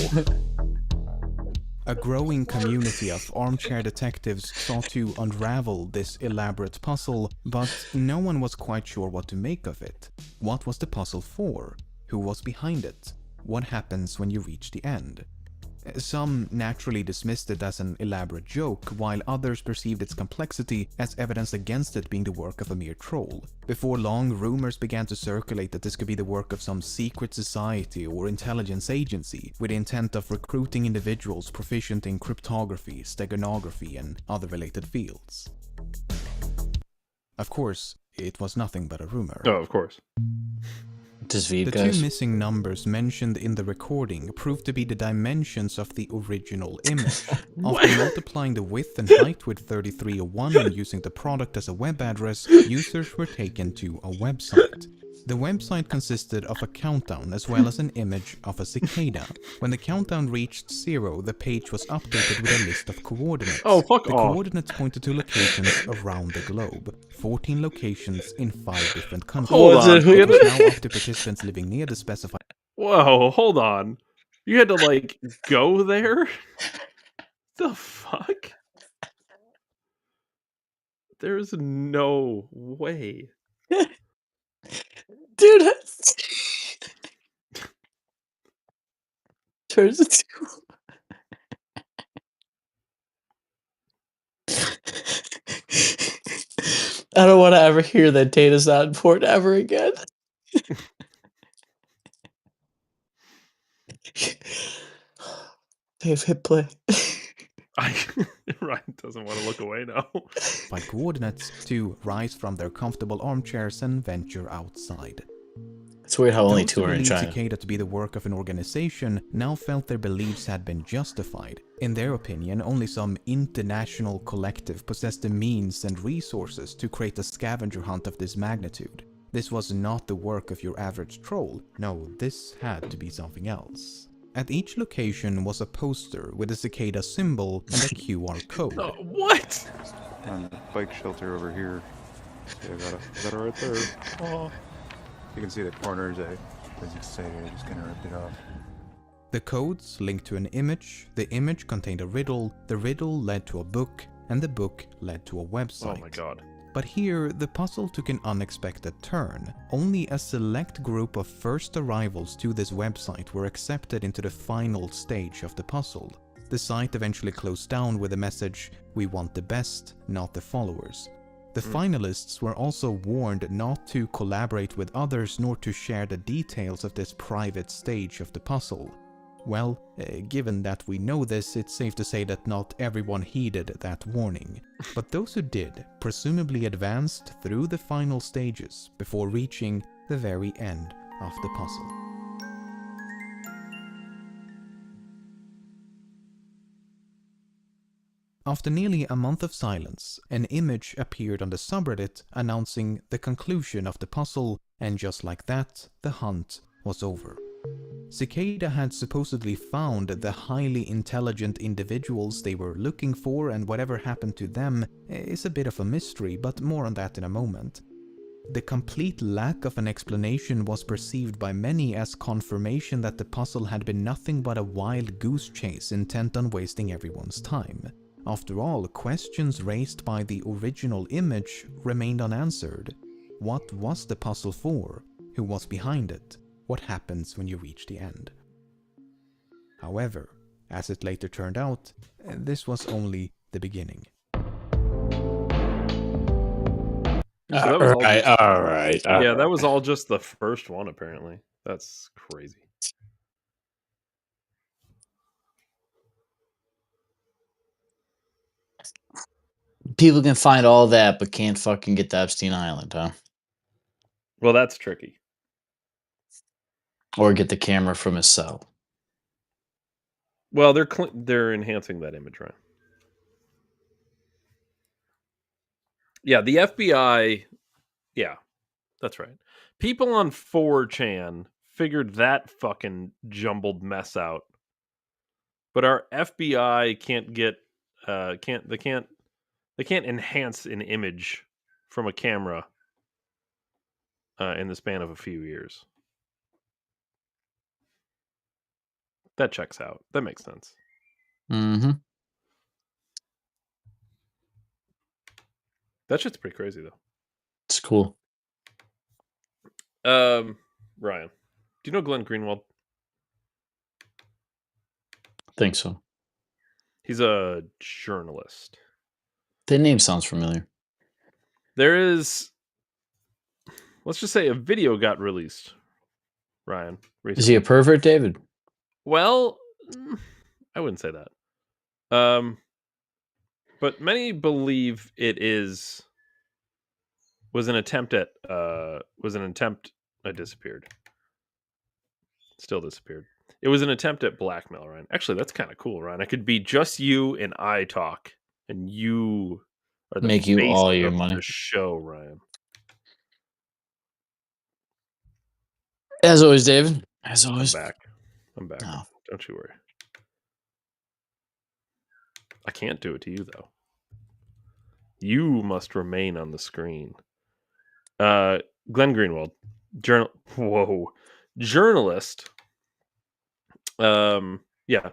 A growing community of armchair detectives sought to unravel this elaborate puzzle, but no one was quite sure what to make of it. What was the puzzle for? Who was behind it? What happens when you reach the end? Some naturally dismissed it as an elaborate joke, while others perceived its complexity as evidence against it being the work of a mere troll. Before long, rumors began to circulate that this could be the work of some secret society or intelligence agency, with the intent of recruiting individuals proficient in cryptography, steganography, and other related fields. Of course, it was nothing but a rumor. Oh, of course. Just Veed, The guys. 2 missing numbers mentioned in the recording proved to be the dimensions of the original image. After multiplying the width and height with 3301 and using the product as a web address, users were taken to a website. The website consisted of a countdown as well as an image of a cicada. When the countdown reached 0, the page was updated with a list of coordinates. Oh, fuck The off. coordinates pointed to locations around the globe. 14 locations in 5 different countries. Hold on. It was now up to participants living near the specified... Whoa, hold on. You had to, like, go there? The fuck? There's no way. Dude. Turns into. I don't want to ever hear that data's not important ever again. Dave, hit play. Ryan doesn't want to look away now. by coordinates to rise from their comfortable armchairs and venture outside. It's weird how only Those 2 who are in believed China. Cicada to be the work of an organization now felt their beliefs had been justified. In their opinion, only some international collective possessed the means and resources to create a scavenger hunt of this magnitude. This was not the work of your average troll. No, this had to be something else. At each location was a poster with a cicada symbol and a QR code. What? On the bike shelter over here. Yeah, got it right there. Oh. You can see the corners. As you say, I just kind of ripped it off. The codes linked to an image, the image contained a riddle, the riddle led to a book, and the book led to a website. Oh my god. But here, the puzzle took an unexpected turn. Only a select group of first arrivals to this website were accepted into the final stage of the puzzle. The site eventually closed down with the message, "We want the best, not the followers." The finalists were also warned not to collaborate with others nor to share the details of this private stage of the puzzle. Well, given that we know this, it's safe to say that not everyone heeded that warning. But those who did presumably advanced through the final stages before reaching the very end of the puzzle. After nearly a month of silence, an image appeared on the subreddit announcing the conclusion of the puzzle, and just like that, the hunt was over. Cicada had supposedly found the highly intelligent individuals they were looking for, and whatever happened to them is a bit of a mystery, but more on that in a moment. The complete lack of an explanation was perceived by many as confirmation that the puzzle had been nothing but a wild goose chase intent on wasting everyone's time. After all, questions raised by the original image remained unanswered. What was the puzzle for? Who was behind it? What happens when you reach the end? However, as it later turned out, this was only the beginning. that was All right. Yeah, that was all just the first one, apparently. That's crazy. People can find all that, but can't fucking get to Epstein Island, huh? Well, that's tricky. Or get the camera from his cell. Well, they're enhancing that image, right? Yeah, the FBI. Yeah, that's right. People on 4chan figured that fucking jumbled mess out, but our FBI can't get they can't enhance an image from a camera in the span of a few years. That checks out. That makes sense. Mm-hmm. That shit's pretty crazy, though. It's cool. Ryan, do you know Glenn Greenwald? Think so. He's a journalist. The name sounds familiar. There is, let's just say, a video got released, Ryan, recently. Is he a pervert, David? Well, I wouldn't say that. But many believe it was an attempt. I disappeared. Still disappeared. It was an attempt at blackmail, Ryan. Actually, that's kind of cool, Ryan. I could be just you and I talk, and you are the Make you face all your of money. the show, Ryan. As always, David. As I'm always. back. I'm back. Oh. Don't you worry. I can't do it to you though. You must remain on the screen. Glenn Greenwald, journalist. Yeah,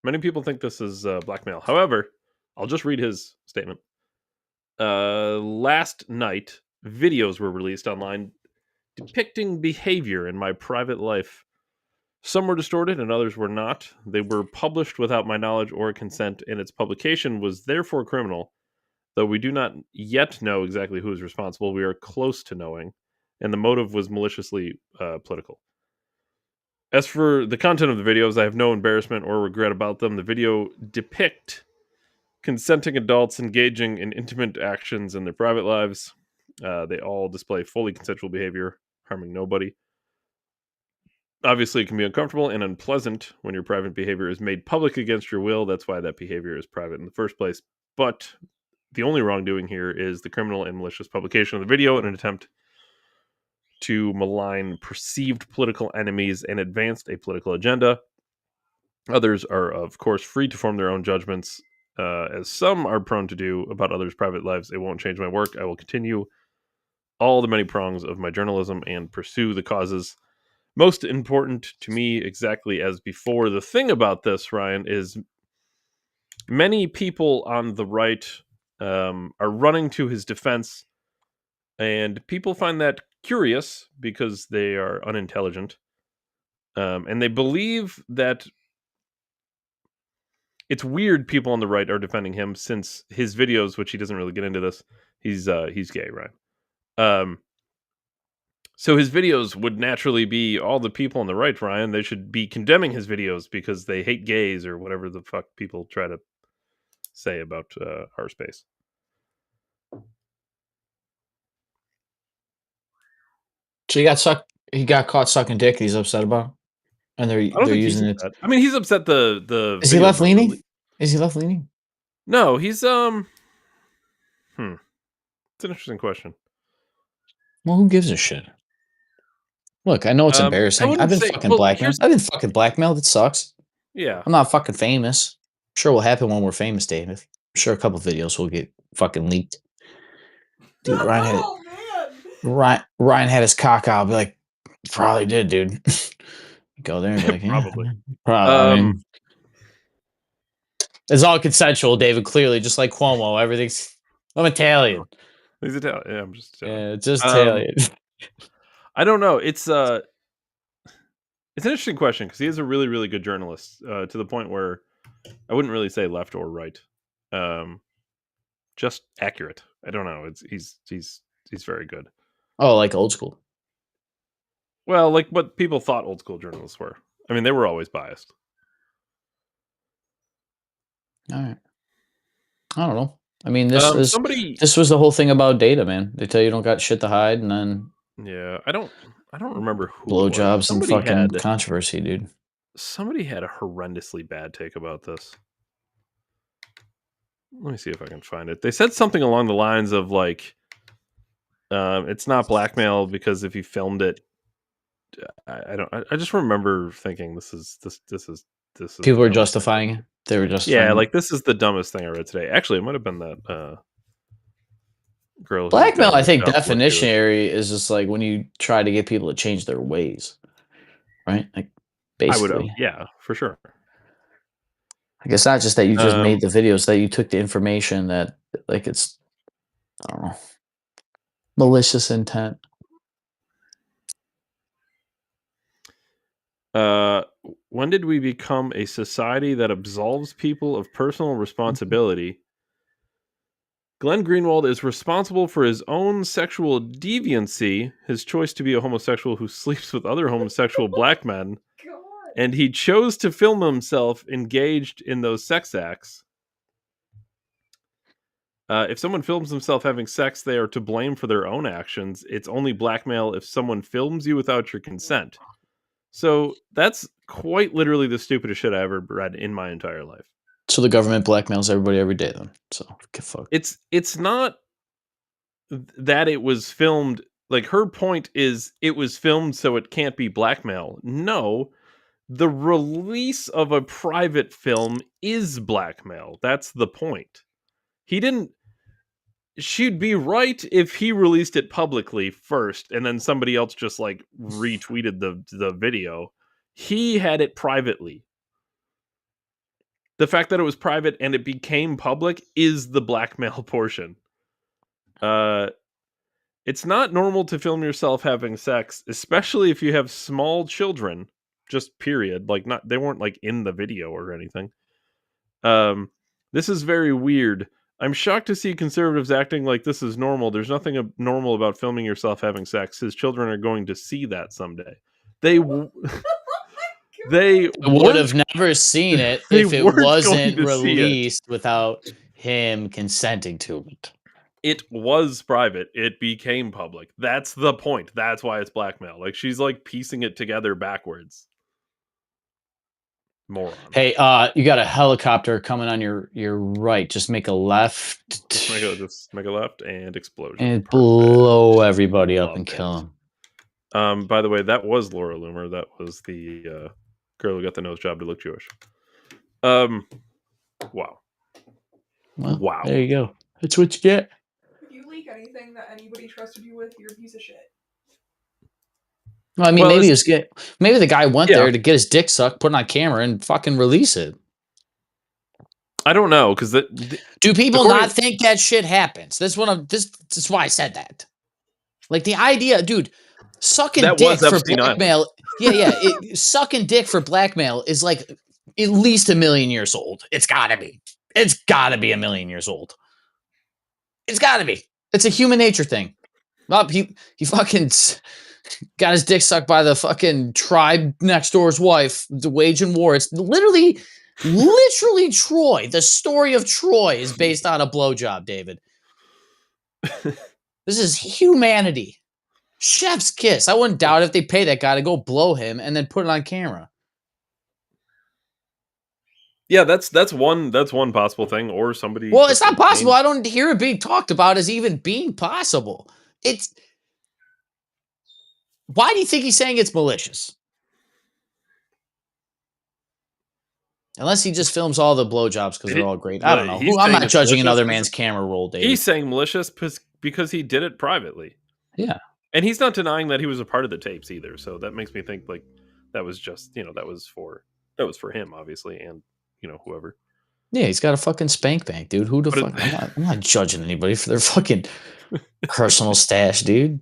many people think this is blackmail. However, I'll just read his statement. Last night, videos were released online depicting behavior in my private life. Some were distorted and others were not. They were published without my knowledge or consent, and its publication was therefore criminal. Though we do not yet know exactly who is responsible, we are close to knowing, and the motive was maliciously political. As for the content of the videos, I have no embarrassment or regret about them. The video depict consenting adults engaging in intimate actions in their private lives. They all display fully consensual behavior, harming nobody. Obviously, it can be uncomfortable and unpleasant when your private behavior is made public against your will. That's why that behavior is private in the first place. But the only wrongdoing here is the criminal and malicious publication of the video in an attempt to malign perceived political enemies and advance a political agenda. Others are, of course, free to form their own judgments, as some are prone to do about others' private lives. It won't change my work. I will continue all the many prongs of my journalism and pursue the causes most important to me, exactly as before. The thing about this, Ryan, is many people on the right are running to his defense, and people find that curious because they are unintelligent, and they believe that it's weird people on the right are defending him, since his videos, which he doesn't really get into this, he's gay, Ryan. So his videos would naturally be all the people on the right, Ryan. They should be condemning his videos because they hate gays or whatever the fuck people try to say about our space. So he got caught sucking dick. He's upset about it. And I don't they're think he's using it. upset. I mean, he's upset the Is he videos left were leaning? rele- Is he left leaning? No, he's It's an interesting question. Well, who gives a shit? Look, I know it's I embarrassing. wouldn't I've been say. fucking Well, blackmailed. I've been fucking blackmailed. It sucks. yeah. I'm not fucking famous. Sure will happen when we're famous, David. I'm sure a couple videos will get fucking leaked. Dude, Oh, man. Ryan had his cock out. I'll be like, probably did, dude. Go there and be like, yeah, Probably. I mean, it's all consensual, David. Clearly, just like Cuomo, everything's. I'm Italian. He's Italian. Yeah, I'm just Italian. Yeah, just Italian. I don't know. It's an interesting question because he is a really, really good journalist, to the point where I wouldn't really say left or right, just accurate. I don't know. He's very good. Oh, like old school. Well, like what people thought old school journalists were. I mean, they were always biased. All right. I don't know. I mean, this somebody. this was the whole thing about data, man. They tell you don't got shit to hide, and then Yeah, I don't remember who it was. blowjobs and Somebody fucking had- controversy, dude. Somebody had a horrendously bad take about this. Let me see if I can find it. They said something along the lines of like, it's not blackmail because if you filmed it, I just remember thinking this is. People were justifying it. They were justifying. Yeah, it. like this is the dumbest thing I read today. Actually, it might have been that girl. who Blackmail, got I think looked up, looked into it. definitionary is just like when you try to get people to change their ways, right? Like basically, yeah, for sure. I guess not just that you just made the videos, that you took the information that like it's, I don't know, malicious intent. When did we become a society that absolves people of personal responsibility? Glenn Greenwald is responsible for his own sexual deviancy, his choice to be a homosexual who sleeps with other homosexual black men, and he chose to film himself engaged in those sex acts. If someone films himself having sex, they are to blame for their own actions. It's only blackmail if someone films you without your consent. So that's quite literally the stupidest shit I ever read in my entire life. So the government blackmails everybody every day, then. So get fucked. It's not that it was filmed Like, her point is it was filmed so it can't be blackmail. No, the release of a private film is blackmail. That's the point. He didn't. She'd be right if he released it publicly first and then somebody else just like retweeted the video. He had it privately. The fact that it was private and it became public is the blackmail portion. It's not normal to film yourself having sex, especially if you have small children. Just period. Like, not, they weren't like in the video or anything. This is very weird. I'm shocked to see conservatives acting like this is normal. There's nothing abnormal about filming yourself having sex. His children are going to see that someday. They They would have never seen it They if it weren't going wasn't to see it. released without him consenting to it. It was private. It became public. That's the point. That's why it's blackmail. Like, she's like piecing it together backwards. Moron. Hey, you got a helicopter coming on your right. Just make a left. Just make a left and explosion. And blow everybody up Love and it. kill them. By the way, that was Laura Loomer. That was the girl who got the nose job to look Jewish. Wow. Well, Wow. there you go. That's what you get. If you leak anything that anybody trusted you with, you're a piece of shit. Well, I mean, Well, maybe the guy went Yeah. there to get his dick sucked, put it on camera, and fucking release it. I don't know, because Do people According- not think that shit happens? This is why I said that. Like, the idea, dude, sucking That dick was for Epstein Island. blackmail. Yeah. Sucking dick for blackmail is like at least 1 million years old. It's gotta be. It's gotta be 1 million years old. It's gotta be. It's a human nature thing. Well, he fucking got his dick sucked by the fucking tribe next door's wife, the waging war. It's literally Troy. The story of Troy is based on a blowjob, David. This is humanity. Chef's kiss. I wouldn't doubt if they pay that guy to go blow him and then put it on camera. Yeah, that's one possible thing, or somebody. Well, it's not possible. I don't hear it being talked about as even being possible. It's. Why do you think he's saying it's malicious? Unless he just films all the blowjobs because they're all great. I don't know. He's I'm saying not it's judging malicious another 'cause man's camera roll, David. He's saying malicious because he did it privately. Yeah. And he's not denying that he was a part of the tapes either. So that makes me think like that was just, that was for him, obviously, and whoever. Yeah, he's got a fucking spank bank, dude. Who the But fuck? I'm not judging anybody for their fucking personal stash, dude.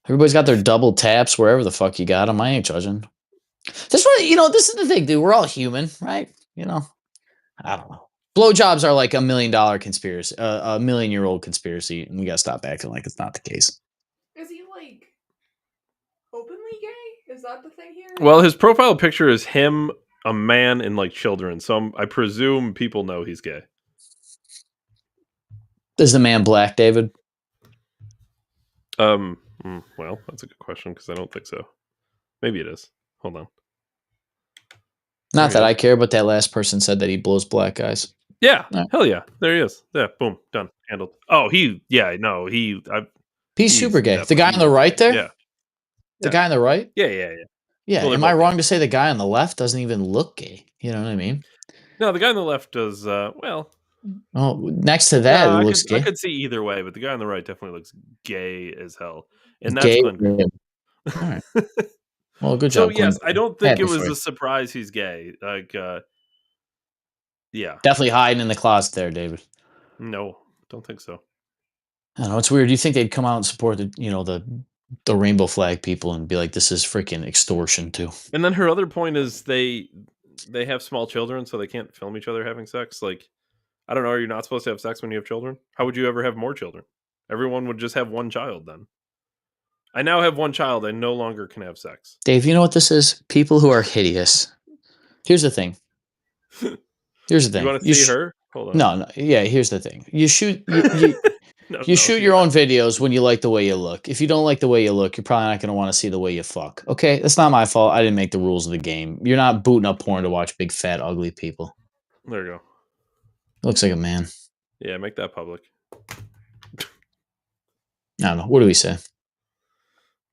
Everybody's got their double taps wherever the fuck you got them. I ain't judging. This is the thing, dude. We're all human, right? I don't know. Blowjobs are like $1 million conspiracy, a 1 million-year-old conspiracy, and we gotta stop acting like it's not the case. Is he like openly gay? Is that the thing here? Well, his profile picture is him, a man, and like children. So I presume people know he's gay. Is the man black, David? Well, that's a good question because I don't think so. Maybe it is. Hold on. Not that I care, but that last person said that he blows black guys. Yeah. Right. Hell yeah. There he is. Yeah. Boom. Done. Handled. Oh, he's He's super gay. The guy on the right there? Yeah. The guy on the right? Yeah. Yeah. Well, Am they're I both wrong to say the guy on the left doesn't even look gay? You know what I mean? No, the guy on the left does, well. Oh, next to that, no, it looks gay. I could see either way, but the guy on the right definitely looks gay as hell. And that's Gay? Glenn. All right. Well, good So, job. Glenn. yes, I don't think Happy it was for you. a surprise he's gay. Like, yeah. Definitely hiding in the closet there, David. No, don't think so. I don't know. It's weird. You think they'd come out and support the rainbow flag people and be like, this is freaking extortion too. And then her other point is they have small children, so they can't film each other having sex. Like, I don't know. Are you not supposed to have sex when you have children? How would you ever have more children? Everyone would just have one child then. I now have one child. I no longer can have sex. Dave, you know what this is? People who are hideous. Here's the thing. You want to see her? Hold on. No. Yeah, here's the thing. You shoot you shoot your own videos when you like the way you look. If you don't like the way you look, you're probably not going to want to see the way you fuck. Okay? That's not my fault. I didn't make the rules of the game. You're not booting up porn to watch big, fat, ugly people. There you go. Looks like a man. Yeah, make that public. I don't know. What do we say?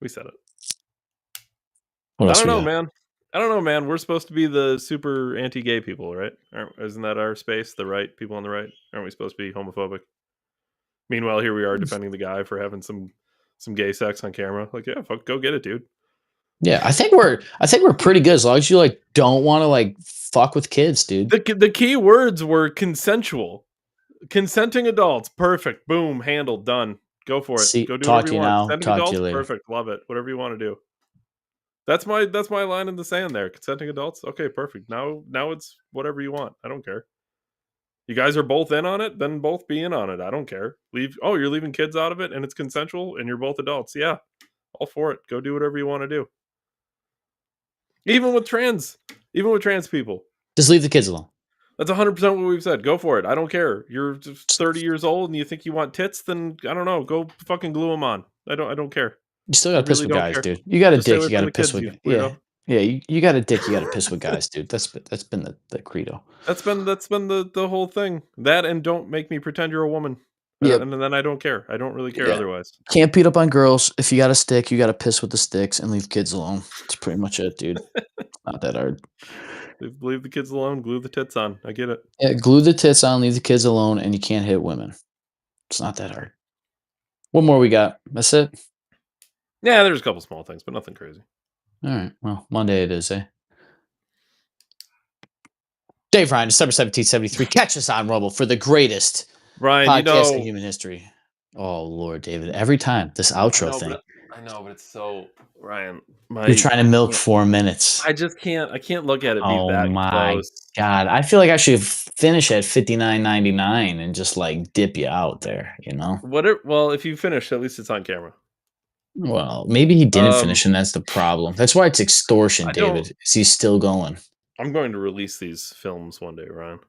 We said it. What I else don't we know, got? man. I don't know, man. We're supposed to be the super anti-gay people, right? Isn't that our space? The right people on the right? Aren't we supposed to be homophobic? Meanwhile, here we are defending the guy for having some gay sex on camera. Like, yeah, fuck, go get it, dude. Yeah, I think we're pretty good as long as you like don't want to like fuck with kids, dude. The key words were consensual. Consenting adults, perfect. Boom, handled, done. Go for it. See, Go do talk whatever to you you want. now. Consenting Talk to adults, you later. perfect. Love it. Whatever you want to do. That's my line in the sand there. Consenting adults, okay, perfect. Now it's whatever you want. I don't care. You guys are both in on it, then both be in on it. I don't care. You're leaving kids out of it and it's consensual and you're both adults. Yeah. All for it. Go do whatever you want to do. Even with trans people. Just leave the kids alone. That's 100% what we've said. Go for it. I don't care. You're 30 years old and you think you want tits, then I don't know. Go fucking glue them on. I don't care. You still got to piss really with don't guys, care. dude. You got a Just stay dick. away You got from to the piss kids, with. you weirdo. Yeah. You got a dick. You got to piss with guys, dude. That's been the credo. That's been the whole thing. That and don't make me pretend you're a woman. Yep. And then I don't care. I don't really care Yeah. otherwise. Can't beat up on girls. If you got a stick, you got to piss with the sticks and leave kids alone. That's pretty much it, dude. Not that hard. Leave the kids alone. Glue the tits on. I get it. Yeah, glue the tits on, leave the kids alone, and you can't hit women. It's not that hard. What more we got? That's it? Yeah, there's a couple small things, but nothing crazy. All right. Well, Monday it is, eh? Dave Ryan, December 17th, 73. Catch us on Rumble for the greatest Ryan, podcast in human history. Oh, Lord, David. Every time, this outro thing. I know, but it's so Ryan. You're trying to milk 4 minutes. I just can't. I can't look at it. Oh, Be that my close. God. I feel like I should finish at $59.99 and just like dip you out there, you know? Well, if you finish, at least it's on camera. Well, maybe he didn't finish, and that's the problem. That's why it's extortion, David. Is he still going? I'm going to release these films one day, Ryan.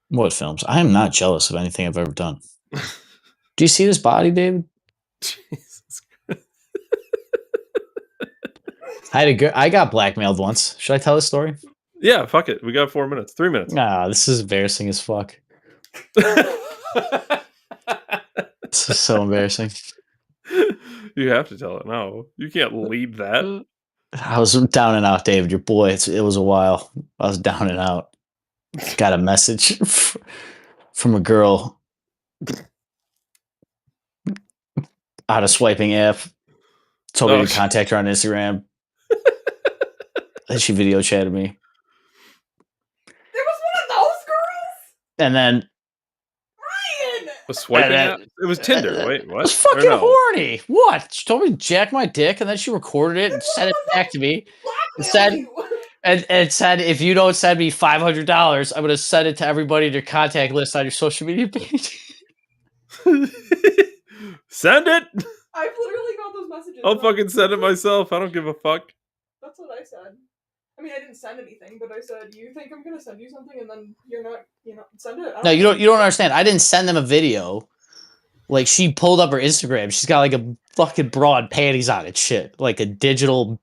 What films? I am not jealous of anything I've ever done. Do you see this body, David? Jesus. I got blackmailed once. Should I tell this story? Yeah, fuck it. We got 4 minutes. 3 minutes. Nah, this is embarrassing as fuck. This is so embarrassing. You have to tell it now. You can't lead that. I was down and out, David. Your boy. It was a while. I was down and out. Got a message from a girl out of swiping app. Told me to contact her on Instagram. And she video chatted me. There was one of those girls? And then Ryan! Was swiping app? It was Tinder. Wait, what? I was fucking horny. What? She told me to jack my dick, and then she recorded it and sent it back to me. It said, and it said, if you don't send me $500, I'm going to send it to everybody in your contact list on your social media page. Send it! I've literally got those messages. I'll fucking send it myself. I don't give a fuck. That's what I said. I mean, I didn't send anything, but I said, you think I'm going to send you something and then you're not, send it? No, you don't understand. I didn't send them a video. Like, she pulled up her Instagram. She's got like a fucking bra and panties on it shit. Like a digital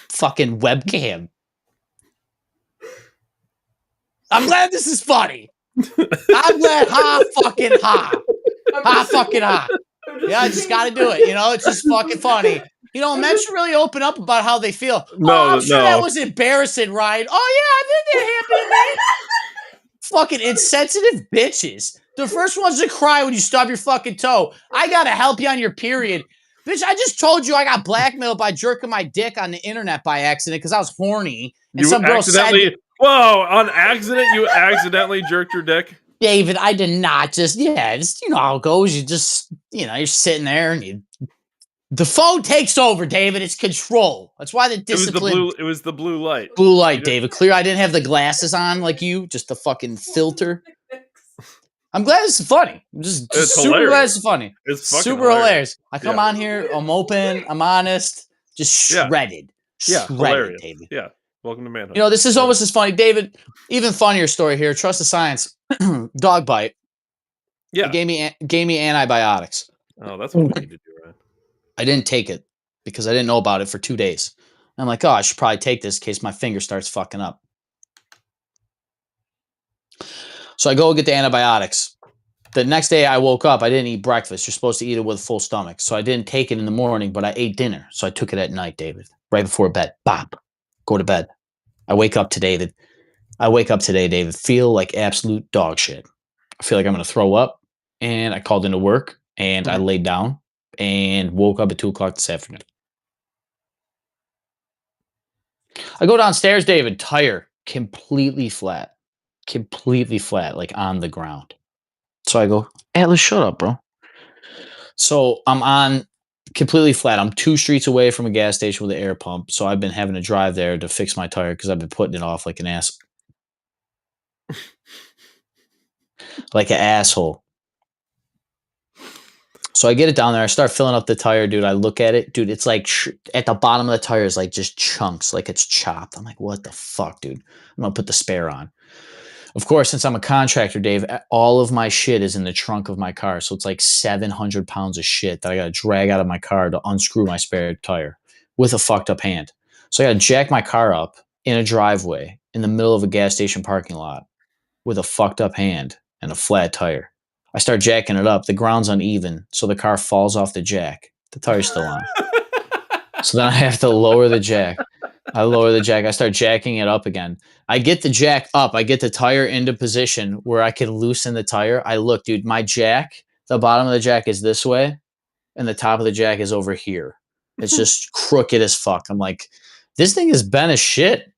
fucking webcam. I'm glad this is funny. I'm glad fucking fucking Yeah, I just gotta do it. It's just fucking funny. Men should really open up about how they feel. I'm sure that was embarrassing, Ryan. Oh yeah, I think that happened, man. Fucking insensitive bitches. The first ones to cry when you stub your fucking toe. I gotta help you on your period. Bitch, I just told you I got blackmailed by jerking my dick on the internet by accident because I was horny. And some girl said, whoa, on accident, you accidentally jerked your dick? David, I did not just how it goes. You just, you're sitting there and the phone takes over, David. It's control. That's why the discipline. It was the blue light. Blue light, David. Clear. I didn't have the glasses on like you. Just the fucking filter. I'm glad this is funny. I'm just super hilarious. glad it's funny. It's fucking super hilarious. I come on here. I'm open. I'm honest. Just shredded. Yeah, shredded, hilarious. David. Yeah. Welcome to manhood. This is almost as funny, David. Even funnier story here. Trust the science. Dog bite. Yeah. It gave me antibiotics. Oh, that's what we need to do, right? I didn't take it because I didn't know about it for 2 days. And I'm like, I should probably take this in case my finger starts fucking up. So I go get the antibiotics. The next day I woke up, I didn't eat breakfast. You're supposed to eat it with a full stomach. So I didn't take it in the morning, but I ate dinner. So I took it at night, David, right before bed. Bop. Go to bed. I wake up today, David, feel like absolute dog shit. I feel like I'm going to throw up. And I called into work and I laid down and woke up at 2 o'clock this afternoon. I go downstairs, David, tire completely flat, like on the ground. So I go, Atlas, shut up, bro. So I'm on completely flat. I'm 2 streets away from a gas station with an air pump. So I've been having to drive there to fix my tire because I've been putting it off like an ass. Like an asshole. So I get it down there. I start filling up the tire, dude. I look at it, dude. It's like at the bottom of the tire is like just chunks, like it's chopped. I'm like, what the fuck, dude? I'm gonna put the spare on. Of course, since I'm a contractor, Dave, all of my shit is in the trunk of my car. So it's like 700 pounds of shit that I got to drag out of my car to unscrew my spare tire with a fucked up hand. So I got to jack my car up in a driveway in the middle of a gas station parking lot with a fucked up hand and a flat tire. I start jacking it up. The ground's uneven, so the car falls off the jack. The tire's still on. So then I have to lower the jack. I lower the jack. I start jacking it up again. I get the jack up. I get the tire into position where I can loosen the tire. I look, dude, my jack, the bottom of the jack is this way, and the top of the jack is over here. It's just crooked as fuck. I'm like, this thing has been as shit.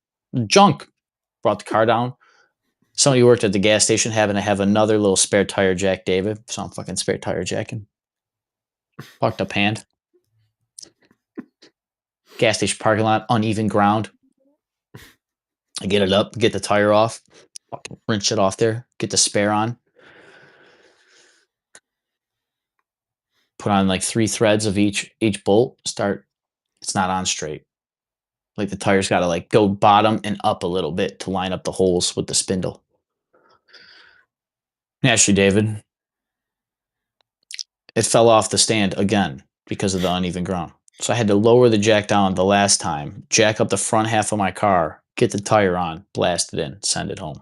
Junk. Brought the car down. Somebody worked at the gas station having to have another little spare tire jack, David. So I'm fucking spare tire jacking. Fucked up hand. Gas station parking lot, uneven ground. I get it up, get the tire off, fucking wrench it off there, get the spare on. Put on like 3 threads of each bolt. Start. It's not on straight. Like the tire's got to like go bottom and up a little bit to line up the holes with the spindle. Naturally, David, it fell off the stand again because of the uneven ground. So I had to lower the jack down the last time, jack up the front half of my car, get the tire on, blast it in, send it home.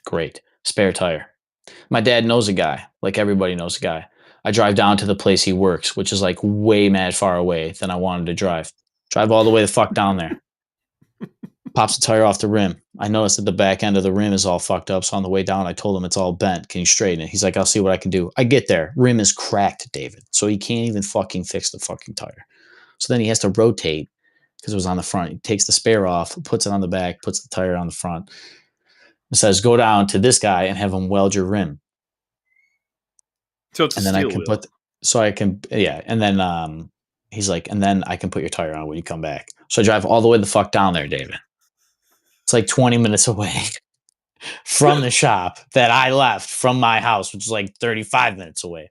Great. Spare tire. My dad knows a guy, like everybody knows a guy. I drive down to the place he works, which is like way mad far away than I wanted to drive. Drive all the way the fuck down there. Pops the tire off the rim. I noticed that the back end of the rim is all fucked up. So on the way down, I told him it's all bent. Can you straighten it? He's like, I'll see what I can do. I get there. Rim is cracked, David. So he can't even fucking fix the fucking tire. So then he has to rotate because it was on the front. He takes the spare off, puts it on the back, puts the tire on the front. It says, go down to this guy and have him weld your rim. So it's and then I can put, so I can, yeah. And then he's like, and then I can put your tire on when you come back. So I drive all the way the fuck down there, David. It's like 20 minutes away from the shop that I left from my house, which is like 35 minutes away.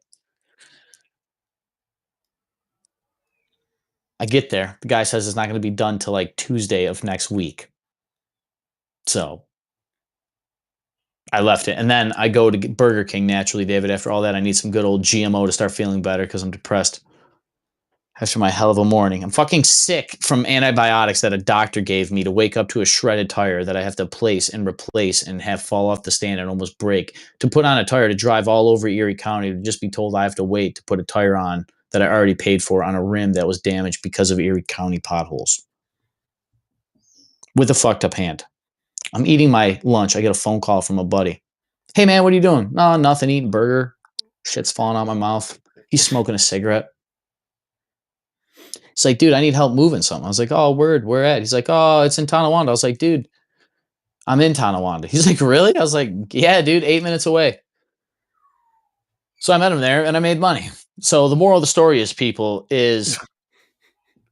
I get there. The guy says it's not going to be done till like Tuesday of next week. So I left it. And then I go to get Burger King naturally, David. After all that, I need some good old GMO to start feeling better because I'm depressed after my hell of a morning. I'm fucking sick from antibiotics that a doctor gave me to wake up to a shredded tire that I have to place and replace and have fall off the stand and almost break. To put on a tire to drive all over Erie County to just be told I have to wait to put a tire on that I already paid for on a rim that was damaged because of Erie County potholes. With a fucked up hand. I'm eating my lunch. I get a phone call from a buddy. Hey, man, what are you doing? No, nothing. Eating burger. Shit's falling out my mouth. He's smoking a cigarette. He's like, dude, I need help moving something. I was like, oh, word, where at? He's like, oh, it's in Tonawanda. I was like, dude, I'm in Tonawanda. He's like, really? I was like, yeah, dude, 8 minutes away. So I met him there and I made money. So the moral of the story is, people, is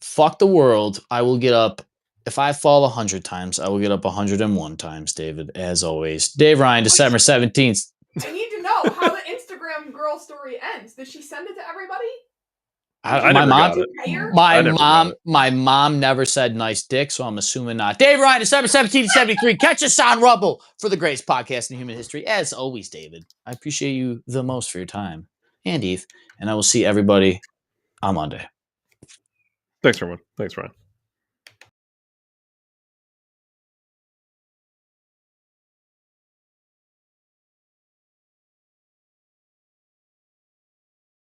fuck the world. I will get up. If I fall 100 times, I will get up 101 times, David, as always. Dave Ryan, December 17th. I need to know how the Instagram girl story ends. Did she send it to everybody? My mom never said nice dick, so I'm assuming not. Dave Ryan, December 1773. Catch us on Rumble for the greatest podcast in human history. As always, David, I appreciate you the most for your time. And Eve. And I will see everybody on Monday. Thanks, everyone. Thanks, Ryan.